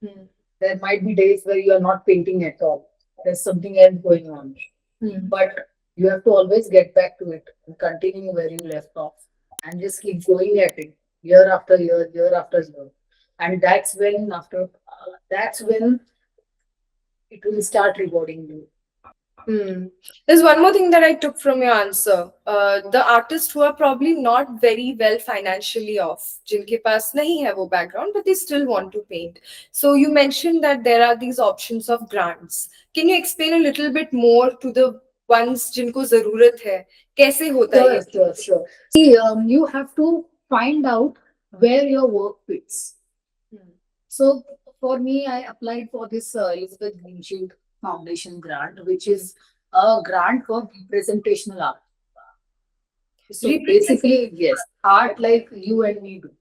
Hmm. There might be days where you are not painting at all. There's something else going on. Hmm. But you have to always get back to it and continue where you left off and just keep going at it year after year, year after year. And that's when it will start rewarding you. Hmm. There's one more thing that I took from your answer. The artists who are probably not very well financially off, जिनके पास नहीं है वो background, but they still want to paint. So you mentioned that there are these options of grants. Can you explain a little bit more to the ones जिनको जरूरत है? कैसे होता है ये? Sure, sure, sure. See, you have to find out where your work fits. Hmm. So for me, I applied for this Elizabeth Green Foundation grant, which is a grant for representational art. So Represent. basically, yes, art like you and me do.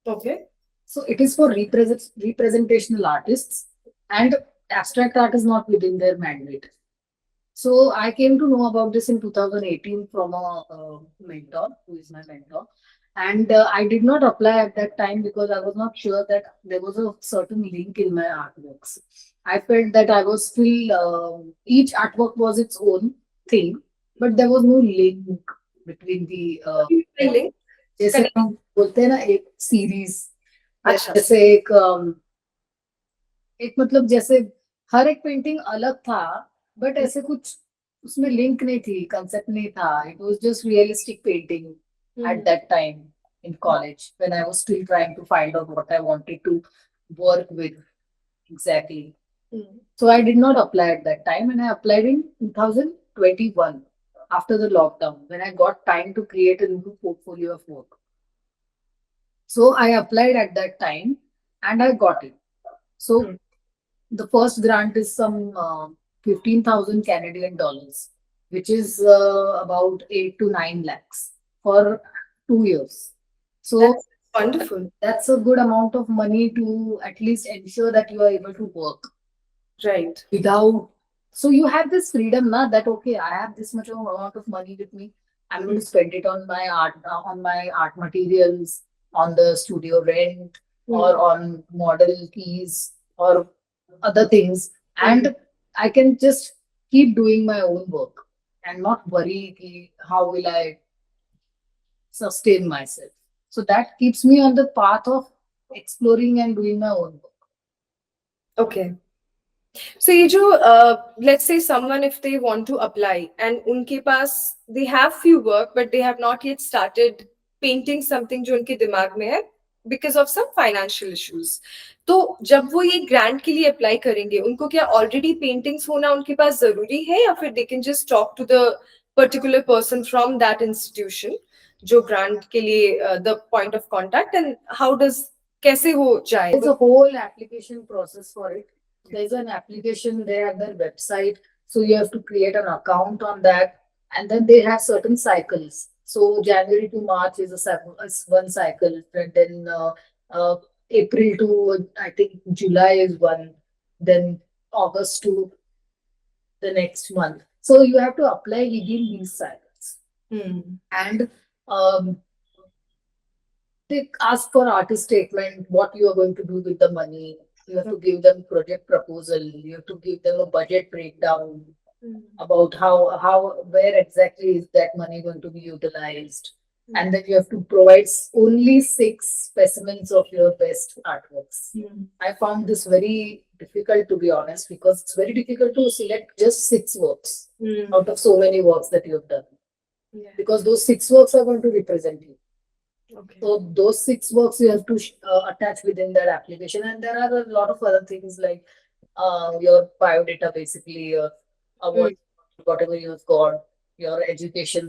Okay. So it is for representational artists, and abstract art is not within their mandate. So I came to know about this in 2018 from a mentor who is my mentor. And I did not apply at that time because I was not sure that there was a certain link in my artworks. I felt that I was still, each artwork was its own thing, but there was no link between the Link. जैसे Connect. हम बोलते हैं ना एक series अच्छा. जैसे एक मतलब जैसे हर एक पेंटिंग अलग था बट ऐसे कुछ उसमें लिंक नहीं थी कंसेप्ट नहीं था it was just realistic painting Hmm. at that time in college when I was still trying to find out what I wanted to work with exactly. Hmm. So I did not apply at that time and I applied in 2021 after the lockdown when I got time to create a new portfolio of work. So I applied at that time and I got it. So Hmm. the first grant is some 15,000 Canadian dollars, which is about 8 to 9 lakhs for 2 years. So That's wonderful. that's a good amount of money to at least ensure that you are able to work Right. without. So you have this freedom, na, that okay, I have this much of amount of money with me. I'm going Hmm. to spend it on my art materials, on the studio rent, Hmm. or on model fees, or other things, Hmm. and I can just keep doing my own work and not worry ki, how will I sustain myself. So that keeps me on the path of exploring and doing my own work. Okay. So ये जो let's say someone if they want to apply and उनके पास they have few work but they have not yet started painting something जो उनके दिमाग में है because of some financial issues. तो जब वो ये grant के लिए apply करेंगे उनको क्या already paintings होना उनके पास जरूरी है या फिर they can just talk to the particular person from that institution जो grant के लिए the point of contact and how does कैसे हो जाए? There's a whole application process for it. There's an application there at their website. So you have to create an account on that. And then they have certain cycles. So January to March is one cycle. And then uh, April to, I think, July is one. Then August to the next month. So you have to apply within these cycles. Hmm. And um, they ask for artist statement, what you are going to do with the money. You have to give them project proposal. You have to give them a budget breakdown Hmm. about where exactly is that money going to be utilized. And then you have to provide only 6 specimens of your best artworks. Hmm. I found this very difficult to be honest because it's very difficult to select just 6 works Hmm. out of so many works that you have done Yeah. because those 6 works are going to represent you. Okay. So those 6 works you have to attach within that application, and there are a lot of other things like your biodata, basically your Hmm. award, whatever you've got, your education,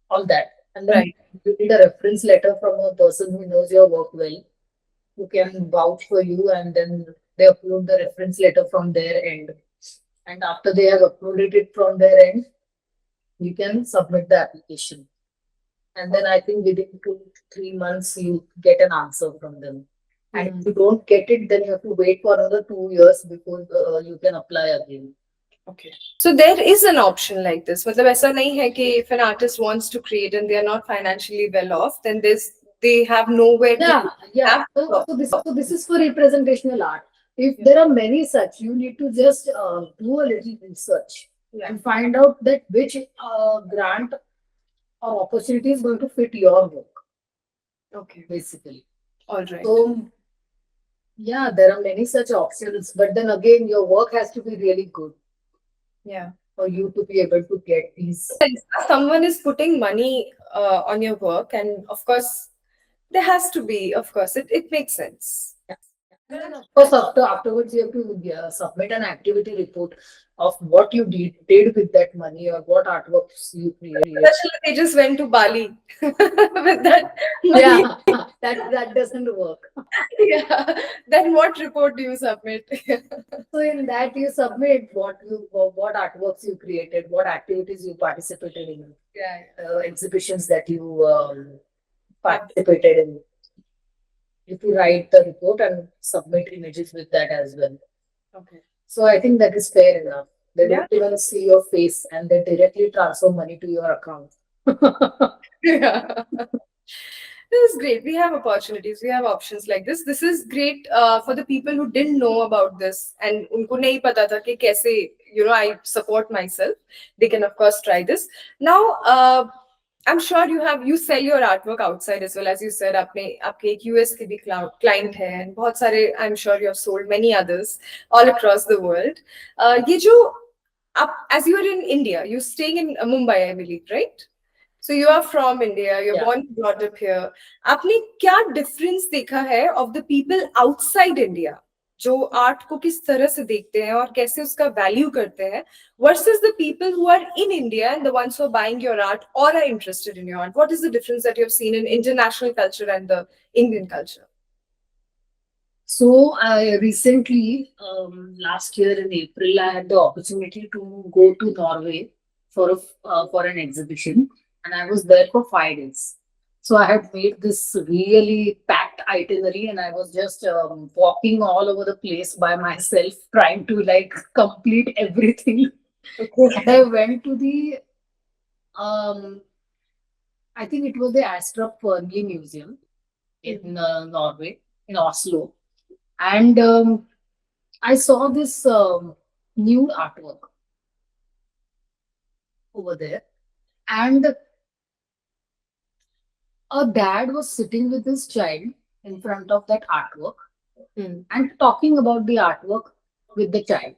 all that, and then Right. you need a reference letter from a person who knows your work well, who can vouch for you, and then they upload the reference letter from their end. And after they have uploaded it from their end, you can submit the application. And then I think within 2 to 3 months, you get an answer from them. And Hmm. if you don't get it, then you have to wait for another 2 years before you can apply again. Okay. So there is an option like this. मतलब ऐसा नहीं है कि if an artist wants to create and they are not financially well off, then they have nowhere to Yeah, yeah. have. So this is for representational art. If Yeah. there are many such, you need to just do a little research Yeah. and find out that which grant or opportunity is going to fit your work, Okay. basically. All right. So yeah, there are many such options, but then again, your work has to be really good Yeah. for you to be able to get these. Someone is putting money on your work, and of course, there has to be, of course, it makes sense. And then, of course, afterwards, you have to submit an activity report of what you did with that money or what artworks you created. Especially they just went to Bali with that money. Yeah, that doesn't work. Yeah. Then what report do you submit? So in that you submit what artworks you created, what activities you participated in, Yeah. exhibitions that you participated in. If you write the report and submit images with that as well. Okay. So I think that is fair enough. They Yeah. don't even see your face and they directly transfer money to your account. Yeah. This is great. We have opportunities. We have options like this. This is great for the people who didn't know about this and उनको नहीं पता था कि कैसे I support myself. They can of course try this. Now, I'm sure you sell your artwork outside as well, as you said. आपके एक US के भी client है and बहुत सारे I'm sure you have sold many others all across the world. ये जो as you are in India, you're staying in Mumbai, I believe, right? So you are from India, you're Yeah. born and brought up here. आपने क्या difference देखा है of the people outside India जो art को किस तरह से देखते हैं और कैसे उसका वैल्यू करते हैं versus the people who are in India and the ones who are buying your art or are interested in your art? What is the difference that you have seen in international culture and the Indian culture? So I recently, last year in April, I had the opportunity to go to Norway for an exhibition, and I was there for 5 days. So I had made this really packed itinerary, and I was just walking all over the place by myself, trying to like complete everything. And I went to the, um, I think it was the Astrup Fearnley Museum in Norway, in Oslo, and I saw this new artwork over there, and a dad was sitting with his child in front of that artwork and talking about the artwork with the child.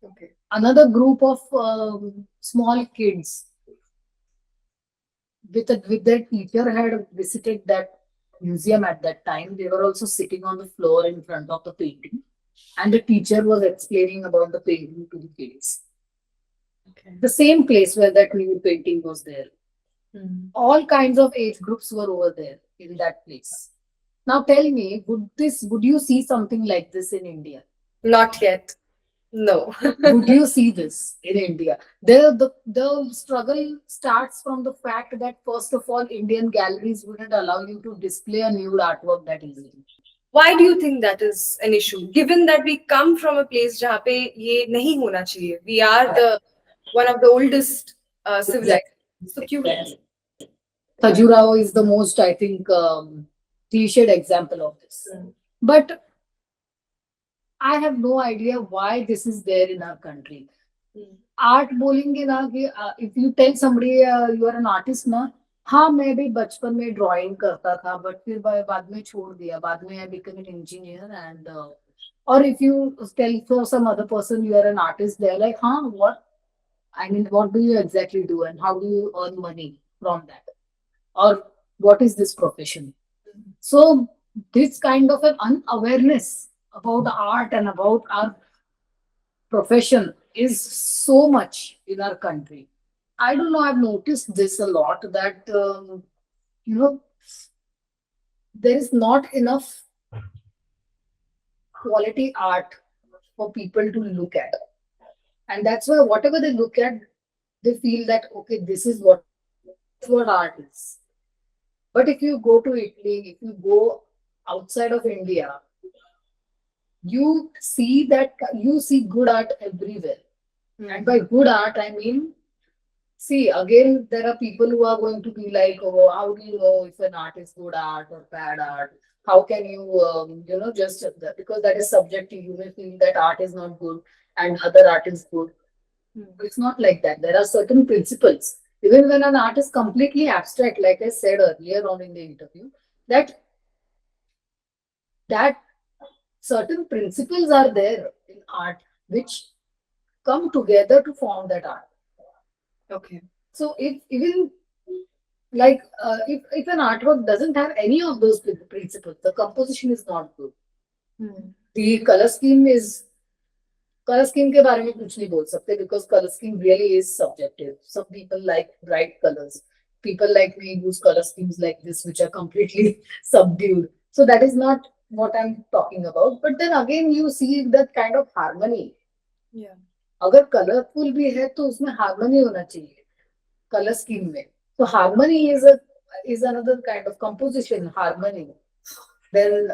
Okay. Another group of small kids with their teacher had visited that museum at that time. They were also sitting on the floor in front of the painting, and the teacher was explaining about the painting to the kids. Okay. The same place where that new painting was there. All kinds of age groups were over there in that place. Now tell me, would you see something like this in India? Not yet. No. Would you see this in India? The struggle starts from the fact that first of all, Indian galleries wouldn't allow you to display a nude artwork that easily. Why do you think that is an issue? Given that we come from a place जहाँ पे ये नहीं होना चाहिए. We are the one of the oldest civilizations. So क्यों? Exactly. Khajuraho is the most, I think, cliched example of this. But I have no idea why this is there in our country. Art बोलेंगे ना कि if you tell somebody you are an artist ना, हाँ मैं भी बचपन में drawing करता था बट फिर बाद में छोड़ दिया बाद में I became an engineer and or if you tell for some other person you are an artist they're like हाँ what I mean what do you exactly do and how do you earn money from that or what is this profession. So this kind of an unawareness about art and about our profession is so much in our country. I don't know, I've noticed this a lot that, you know, there is not enough quality art for people to look at. And that's why whatever they look at, they feel that, okay, this is what art is. But if you go to Italy, if you go outside of India, you see good art everywhere. And Hmm. by good art, I mean, see, again, there are people who are going to be like, oh, how do you know if an art is good art or bad art? How can you, just because that is subjective, you may feel that art is not good and other art is good. It's not like that. There are certain principles. Even when an art is completely abstract, like I said earlier on in the interview, that that certain principles are there in art which come together to form that art. Okay. So if even like if an artwork doesn't have any of those principles, the composition is not good. Hmm. The color scheme के बारे में कुछ नहीं बोल सकते because color scheme really is subjective. Some people like bright colors. People like me use color schemes like this, which are completely subdued. So that is not what I'm talking about. But then again, you see that kind of harmony. Yeah. अगर colourful भी है तो उसमें harmony होना चाहिए color scheme में. So harmony is another kind of composition, harmony. Then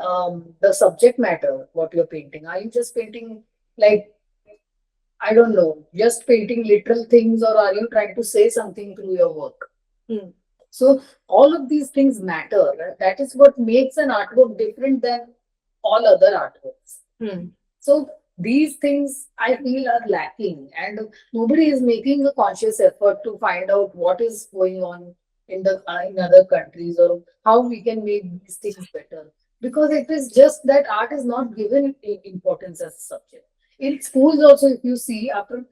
the subject matter, what you're painting. Are you just painting like I don't know, just painting literal things, or are you trying to say something through your work? Hmm. So all of these things matter. Right? That is what makes an artwork different than all other artworks. Hmm. So these things I feel are lacking, and nobody is making a conscious effort to find out what is going on in other countries or how we can make these things better. Because it is just that art is not given importance as a subject. In schools also, if you see after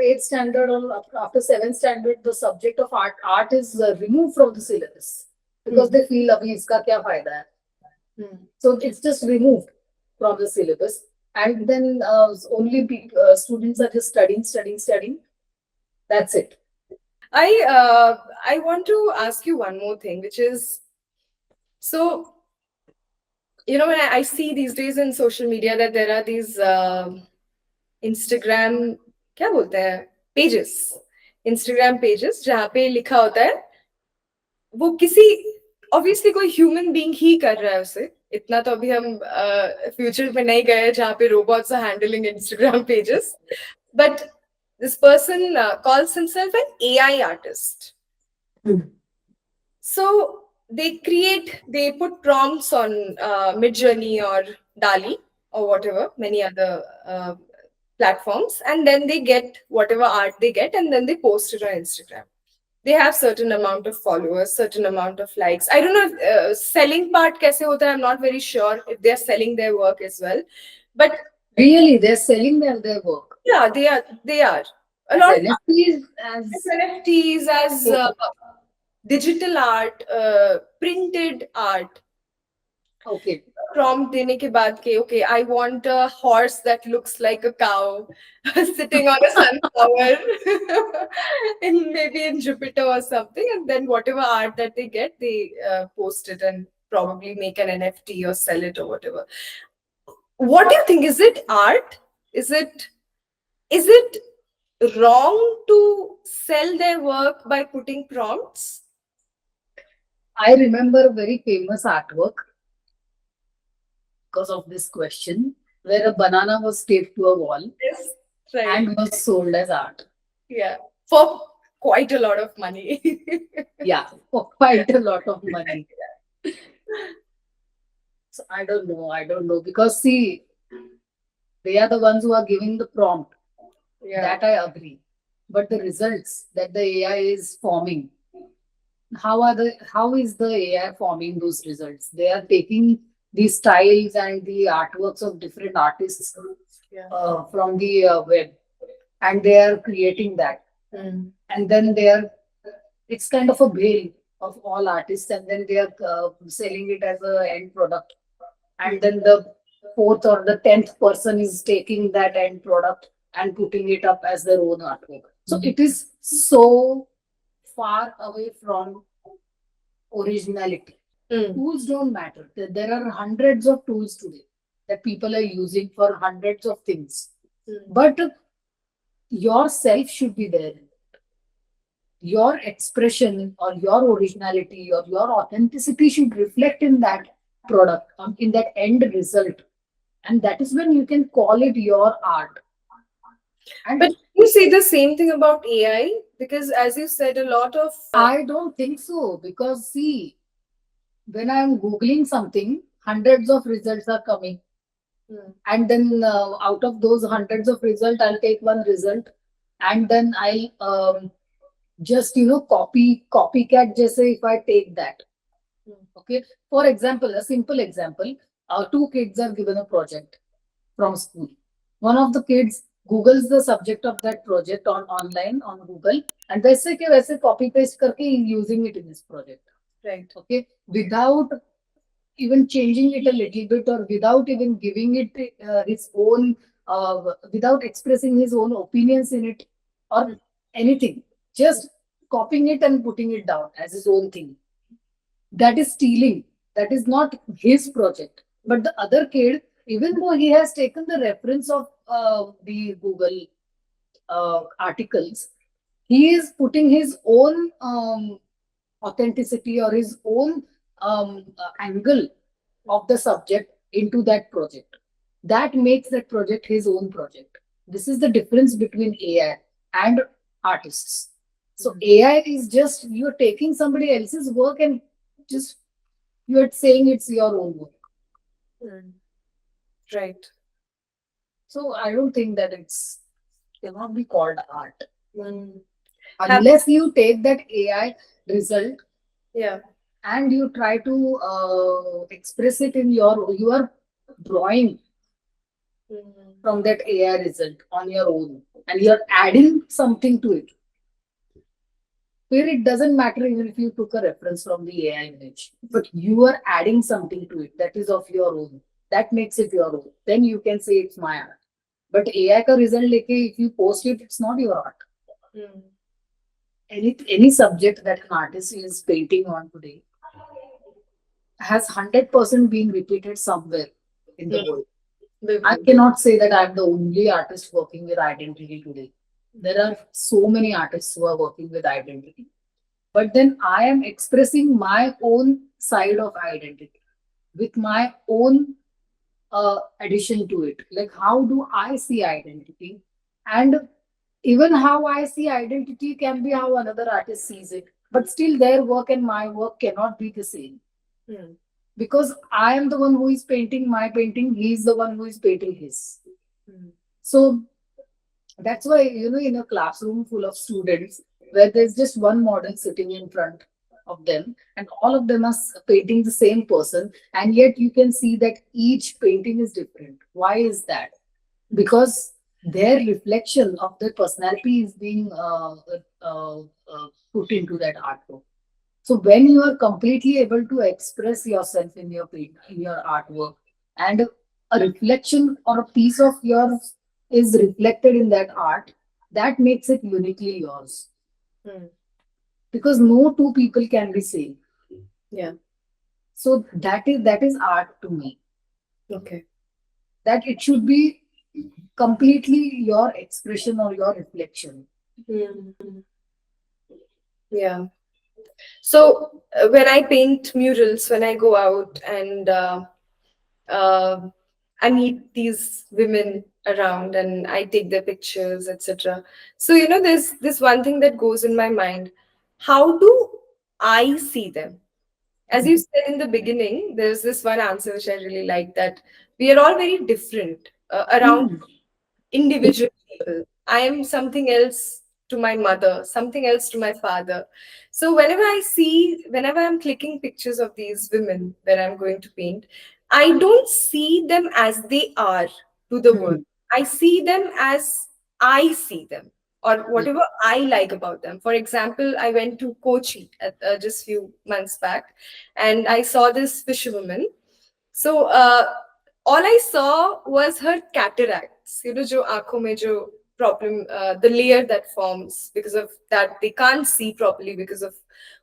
eighth standard or after seventh standard, the subject of art is removed from the syllabus because Hmm. they feel abhi iska kya fayda hai. Hmm. So it's just removed from the syllabus, and then only students are just studying. That's it. I want to ask you one more thing, which is, so when I see these days in social media that there are these Instagram, क्या बोलते हैं, pages, Instagram pages जहाँ पे लिखा होता है, वो किसी ऑब्वियसली कोई ह्यूमन बीइंग ही कर रहा है उसे. इतना तो अभी हम फ्यूचर में नहीं गए जहाँ पे robots are handling Instagram pages, but this person calls himself an AI artist. Hmm. So they put prompts on Midjourney or Dali or whatever, many other platforms, and then they get whatever art they get, and then they post it on Instagram. They have certain amount of followers, certain amount of likes. I don't know if selling part kaise hota hai. I'm not very sure if they're selling their work as well, but Really, they're selling their work yeah, they are a as lot of NFTs, as as NFTs, as okay, digital art, printed art. okay. Prompt देने के बाद के, okay, I want a horse that looks like a cow sitting on a sunflower in maybe in Jupiter or something, and then whatever art that they get, they post it and probably make an NFT or sell it or whatever. What do you think? Is it art? Is it wrong to sell their work by putting prompts? I remember a very famous artwork because of this question, where a banana was taped to a wall Yes, right. and was sold as art. Yeah, for quite a lot of money. Yeah, for quite a lot of money. So I don't know because see, they are the ones who are giving the prompt. Yeah. That I agree. But the results that the AI is forming, how is the AI forming those results? They are taking the styles and the artworks of different artists Yeah. from the web, and they are creating that. Mm. And then it's kind of a veil of all artists, and then they are selling it as a end product. And then the fourth or the 10th person is taking that end product and putting it up as their own artwork. So it is so far away from originality. Mm. Tools don't matter. There are hundreds of tools today that people are using for hundreds of things. But yourself should be there. Your expression or your originality or your authenticity should reflect in that product, in that end result. And that is when you can call it your art. And But You say the same thing about AI because, as you said, a lot of I don't think so, because see, when I'm Googling something, hundreds of results are coming. Hmm. And then out of those hundreds of results, I'll take one result, and then I'll just copycat just say if I take that. Okay. For example, a simple example, two kids are given a project from school. One of the kids Googles the subject of that project on online on Google, and वैसे के वैसे copy paste करके using it in his project. right. Okay, without even changing it a little bit, or without even giving it his own, without expressing his own opinions in it, or anything, just copying it and putting it down as his own thing. That is stealing. That is not his project. But the other kid, even though he has taken the reference of the Google articles, he is putting his own authenticity or his own angle of the subject into that project. That makes that project his own project. This is the difference between AI and artists. So AI is just you're taking somebody else's work and just you're saying it's your own work. Hmm. Right. So I don't think that it's cannot be called art Hmm. Have unless you take that AI result yeah. and you try to express it in your drawing Hmm. from that AI result on your own, and you're adding something to it. Where it doesn't matter even if you took a reference from the AI image, but you are adding something to it that is of your own. That makes it your own. Then you can say it's my art. But AI का result लेके if you post it, it's not your art. Hmm. Any subject that an artist is painting on today has 100% been repeated somewhere in the Hmm. world. I Bilkul. cannot say that I'm the only artist working with identity today. There are so many artists who are working with identity. But then I am expressing my own side of identity with my own addition to it. Like, how do I see identity? And even how I see identity can be how another artist sees it. But still, their work and my work cannot be the same, Hmm. because I am the one who is painting my painting, he is the one who is painting his. Hmm. So that's why, in a classroom full of students where there's just one model sitting in front of them and all of them are painting the same person, and yet you can see that each painting is different. Why is that? Because their reflection of their personality is being put into that artwork. So when you are completely able to express yourself in your paint, in your artwork, and a reflection or a piece of yours is reflected in that art, that makes it uniquely yours. Hmm. Because no two people can be same. Yeah. So that is art to me. Okay. That it should be completely your expression or your reflection. Hmm. Yeah. So when I paint murals, when I go out and uh, I meet these women around and I take their pictures, etc. So there's this one thing that goes in my mind: how do I see them? As you said in the beginning, there's this one answer which I really like, that we are all very different around Hmm. individual people. I am something else to my mother, something else to my father. So whenever I'm clicking pictures of these women that I'm going to paint, I don't see them as they are to the world. Hmm. I see them as I see them, or Yeah. whatever I like about them. For example, I went to Kochi just few months back, and I saw this fisherwoman. So all I saw was her cataracts. जो आंखों में जो problem, the layer that forms because of that they can't see properly because of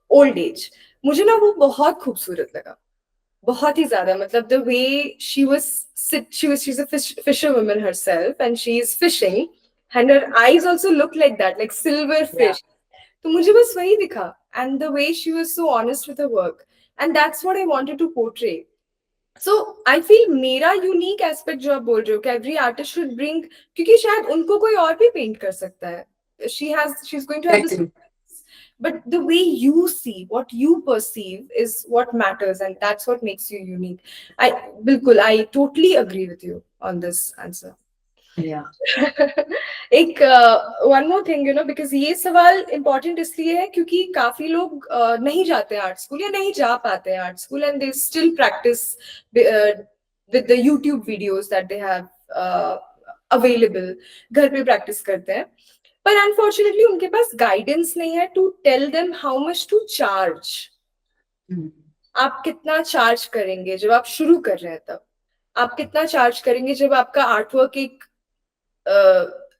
old age. मुझे ना वो बहुत खूबसूरत लगा, बहुत ही ज़्यादा. मतलब the way she's a fisherwoman herself and she is fishing, and her eyes also look like that, like silver Yeah. fish. तो मुझे बस वही दिखा, and the way she was so honest with her work, and that's what I wanted to portray. So I feel मेरा unique aspect जो आप बोल रहे हो कि एवरी आर्टिस्ट शुड ब्रिंग, क्योंकि शायद उनको कोई और भी पेंट कर सकता है, she is going to have this, Exactly. but the way you see, what you perceive is what matters, and that's what makes you unique. I bilkul, I totally agree with you on this answer. Yeah. एक one more thing, you know, because ये सवाल important इसलिए है क्योंकि काफी लोग नहीं जाते आर्ट स्कूल या नहीं जा पाते हैं art school, and they still practice with the YouTube videos that they have available, घर पे प्रैक्टिस करते हैं, पर अनफॉर्चुनेटली उनके पास गाइडेंस नहीं है to tell them how much to charge. Mm. आप कितना चार्ज करेंगे जब आप शुरू कर रहे हैं, तब आप कितना चार्ज करेंगे जब आपका आर्टवर्क एक अ,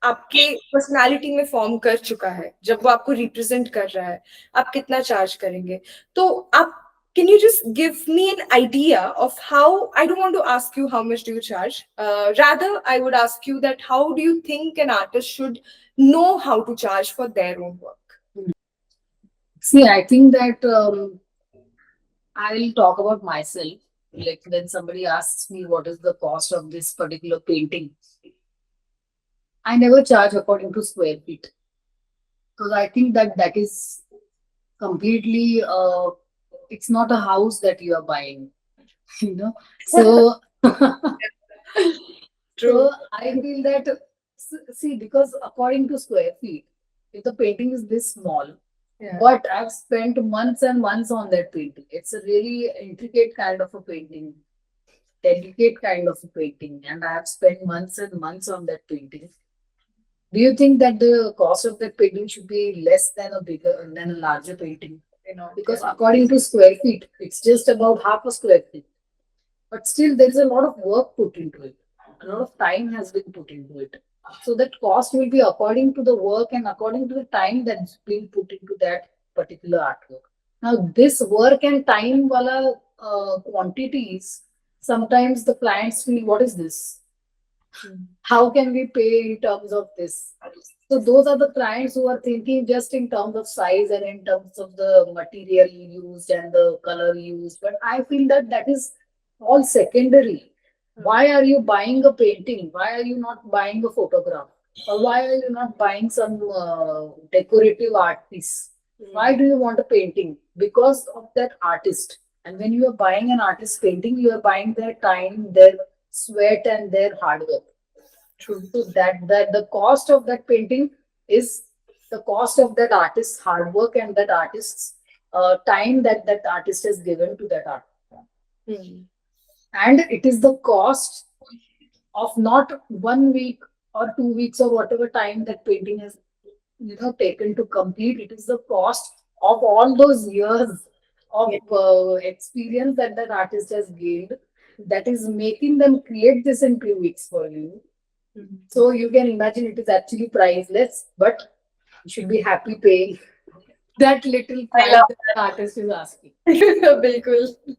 आपके पर्सनालिटी में फॉर्म कर चुका है, जब वो आपको रिप्रेजेंट कर रहा है, आप कितना चार्ज करेंगे? तो आप, can you just give me an idea of how, I don't want to ask you how much do you charge, rather I would ask you that how do you think an artist should know how to charge for their own work? See, I think that I'll talk about myself. Like when somebody asks me what is the cost of this particular painting, I never charge according to square feet because I think that that is completely. It's not a house that you are buying, you know. So, True. so I feel that see because according to square feet, if the painting is this small, Yeah. but I've spent months and months on that painting. It's a really intricate kind of a painting, delicate kind of a painting, and I have spent months and months on that painting. Do you think that the cost of that painting should be less than a bigger than a larger painting? You know, Because according to square feet, it's just about half a square feet. But still, there is a lot of work put into it. A lot of time has been put into it. So that cost will be according to the work and according to the time that's been put into that particular artwork. Now, this work and time wala quantities, sometimes the clients feel, what is this? How can we pay in terms of this? So those are the clients who are thinking just in terms of size and in terms of the material used and the color used. But I feel that that is all secondary. Why are you buying a painting? Why are you not buying a photograph? Or why are you not buying some decorative art piece? Why do you want a painting? Because of that artist. And when you are buying an artist painting, you are buying their time, their sweat, and their hard work. True. So that the cost of that painting is the cost of that artist's hard work and that artist's time that that artist has given to that art. Hmm. And it is the cost of not 1 week or 2 weeks or whatever time that painting has taken to complete. It is the cost of all those years of Yeah. experience that that artist has gained that is making them create this in 2 weeks for you. Mhm. So you can imagine it is actually priceless, but you should be happy paying that little I price love that the artist is asking. that. Bilkul. So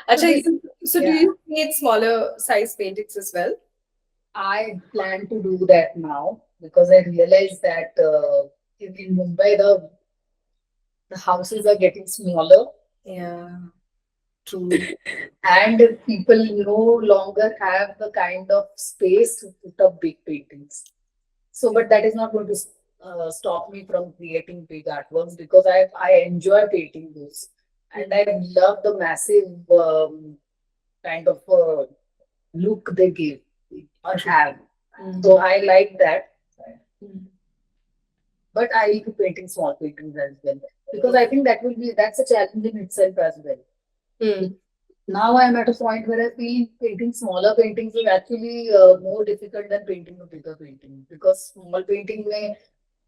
Acha, this is so do yeah. you create smaller size paintings as well? I plan to do that now because I realize that in Mumbai the houses are getting smaller Yeah, true. and people no longer have the kind of space to put up big paintings. So, but that is not going to stop me from creating big artworks because I enjoy painting those, and I love the massive kind of look they give or have. So I like that, Mm. but I will be painting small paintings as well because I think that's a challenge in itself as well. Mm. Now I am at a point where I feel painting smaller paintings is actually more difficult than painting a bigger painting because small painting में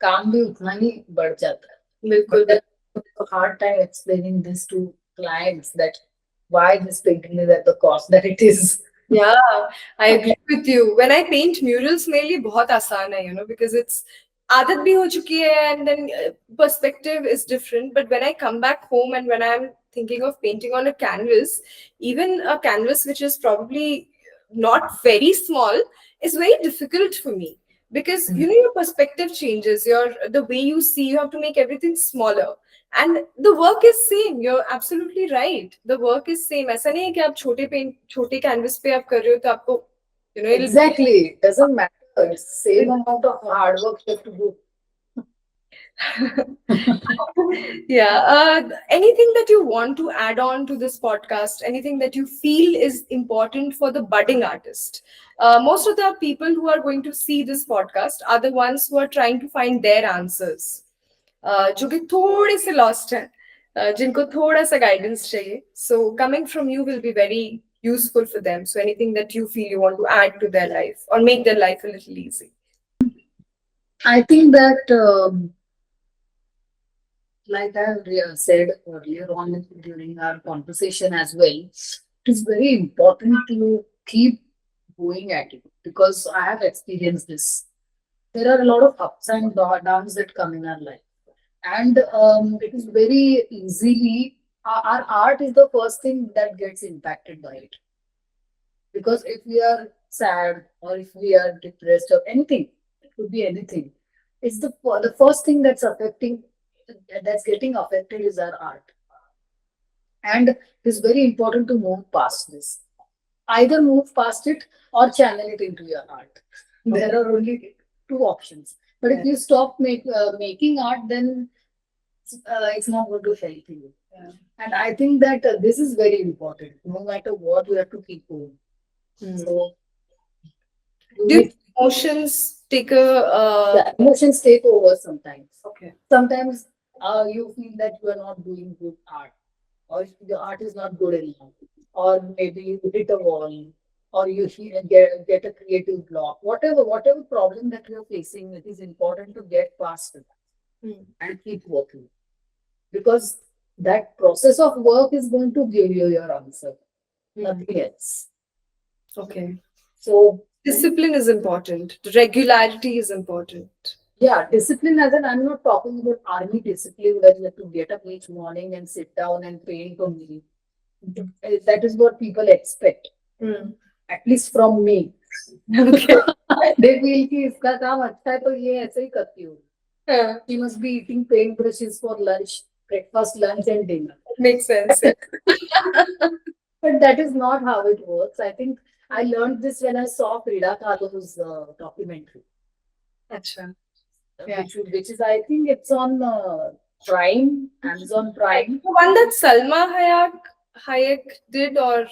काम भी उतना ही बढ़ जाता है. बिल्कुल. But then I have a hard time explaining this to clients that why this painting is at the cost that it is. Yeah, I agree with you. When I paint murals, मेरे लिए बहुत आसान है, you know, because it's आदत भी हो चुकी है, and then perspective is different. But when I come back home and when I'm thinking of painting on a canvas, even a canvas which is probably not very small, is very difficult for me because your perspective changes, your the way you see, you have to make everything smaller. And the work is same, you're absolutely right, the work is same. ऐसा नहीं है कि आप छोटे canvas पे आप कर रहे हो तो आपको it'll be Exactly. It doesn't matter. It's same amount of hard work you have to do. yeah. Anything that you want to add on to this podcast? Anything that you feel is important for the budding artist? Most of the people who are going to see this podcast are the ones who are trying to find their answers. जो कि थोड़े से lost हैं, जिनको थोड़ा सा guidance चाहिए. So coming from you will be very useful for them. So anything that you feel you want to add to their life or make their life a little easy. I think that, like I said earlier on during our conversation as well, it is very important to keep going at it because I have experienced this. There are a lot of ups and downs that come in our life, and it is very easily our art is the first thing that gets impacted by it. Because if we are sad or if we are depressed or anything, it could be anything. It's the first thing that's getting affected is our art, and it's very important to move past this. Either move past it or channel it into your art. There are only two options. But if you stop making art, then it's not going to help you. Yeah. And I think that this is very important. No matter what, you have to keep going. So do Do you it. think emotions take a The emotions take over sometimes. okay. Sometimes you feel that you are not doing good art, or your art is not good enough, or maybe you hit a wall, or you get a creative block. Whatever problem that you're facing, it is important to get past it and keep working, because that process of work is going to give you your answer, nothing else. Okay. So Discipline is important. Regularity is important. yeah, discipline as in I'm not talking about army discipline where you have to get up each morning and sit down and paint only. That is what people expect, at least from me. Okay. They feel कि इसका काम अच्छा है तो ये ऐसे ही करती हूँ. She must be eating paint brushes for lunch, breakfast, lunch, and dinner. Makes sense. But that is not how it works. I think I learned this when I saw Frida Kahlo's documentary, Acha. Yeah. which is I think it's on Prime, Amazon Prime. The one that Salma Hayek did, or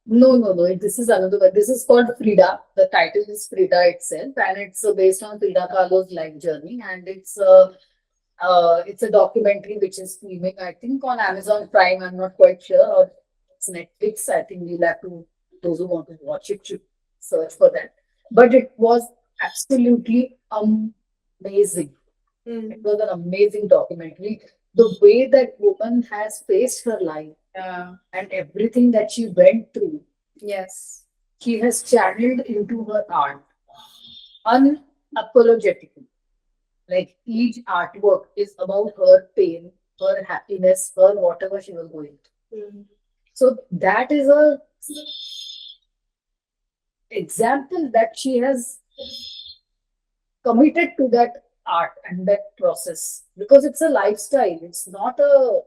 No. This is another one. This is called Frida. The title is Frida itself, and it's based on Frida Kahlo's life journey, and it's a documentary which is streaming, I think, on Amazon Prime. I'm not quite sure, or it's Netflix. I think you'll have to, those who want to watch it should search for that. But it was absolutely amazing. It was an amazing documentary. The way that woman has faced her life yeah. and everything that she went through, Yes. she has channeled into her art unapologetically. Like each artwork is about her pain, her happiness, her whatever she was going through. So that is a example that she has committed to that art and that process, because it's a lifestyle. It's not a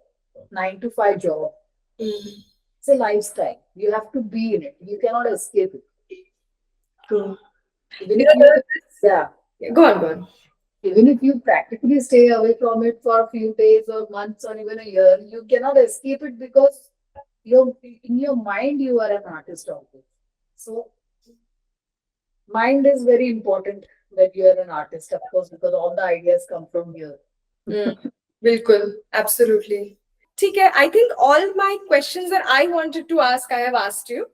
9 to 5 job. It's a lifestyle. You have to be in it. You cannot escape it. True. Even if you, yeah. Go on. Even if you practically stay away from it for a few days or months or even a year, you cannot escape it because in your mind you are an artist always. So mind is very important that you are an artist, of course, because all the ideas come from here. Bilkul, absolutely. ठीक है, I think all my questions that I wanted to ask, I have asked you,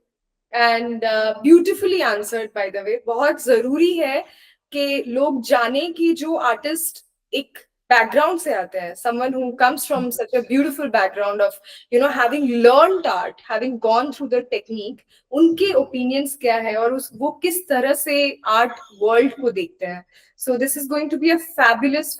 and beautifully answered, by the way. बहुत जरूरी है कि लोग जाने कि जो आर्टिस्ट एक बैकग्राउंड से आते हैं, someone who comes from such a beautiful background of having learned art, having gone through the technique, उनके opinions क्या है और वो किस तरह से art world को देखते हैं. So this is going to be a fabulous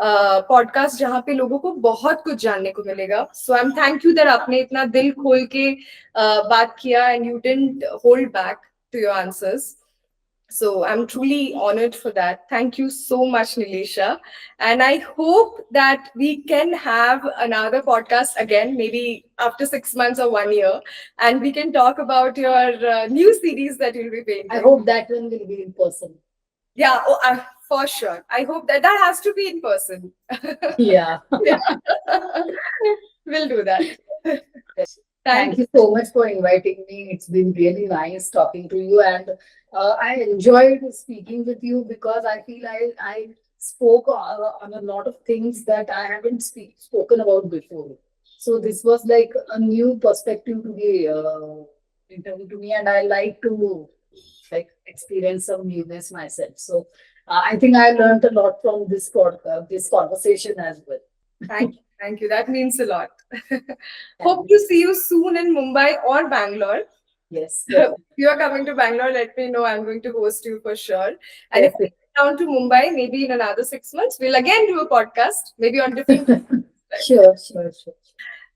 podcast जहाँ पे लोगों को बहुत कुछ जानने को मिलेगा. So I am thank you that आपने इतना दिल खोल के बात किया and you didn't hold back to your answers. So I'm truly honored for that. Thank you so much, Nilisha. And I hope that we can have another podcast again, maybe after 6 months or 1 year, and we can talk about your new series that you'll be I painting. hope that one will be in person. Yeah, for sure. I hope that that has to be in person. Yeah. Yeah, we'll do that. Thank Thank you so much for inviting me. It's been really nice talking to you, and I enjoyed speaking with you because I feel I spoke on a lot of things that I haven't spoken about before. So this was like a new perspective to be interview to me, and I like to like experience some newness myself. So I think I learned a lot from this conversation as well. Thank you. Thank you. That means a lot. Thank Hope you. to see you soon in Mumbai or Bangalore. Yes, If definitely. you are coming to Bangalore, let me know. I'm going to host you for sure. And if Definitely. I come down to Mumbai, maybe in another 6 months, we'll again do a podcast, maybe on different. Sure, sure, sure.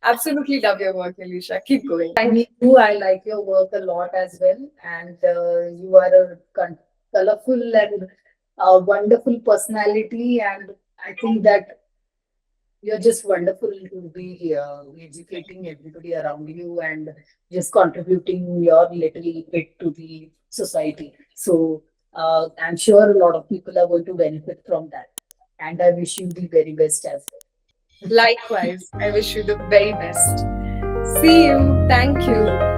Absolutely love your work, Nilisha. Keep going. Thank Me you. too. I like your work a lot as well, and you are a colorful and wonderful personality, and I think that you're just wonderful to be educating everybody around you and just contributing your little bit to the society. So I'm sure a lot of people are going to benefit from that, and I wish you the very best as well. Likewise, I wish you the very best. See you. Thank you.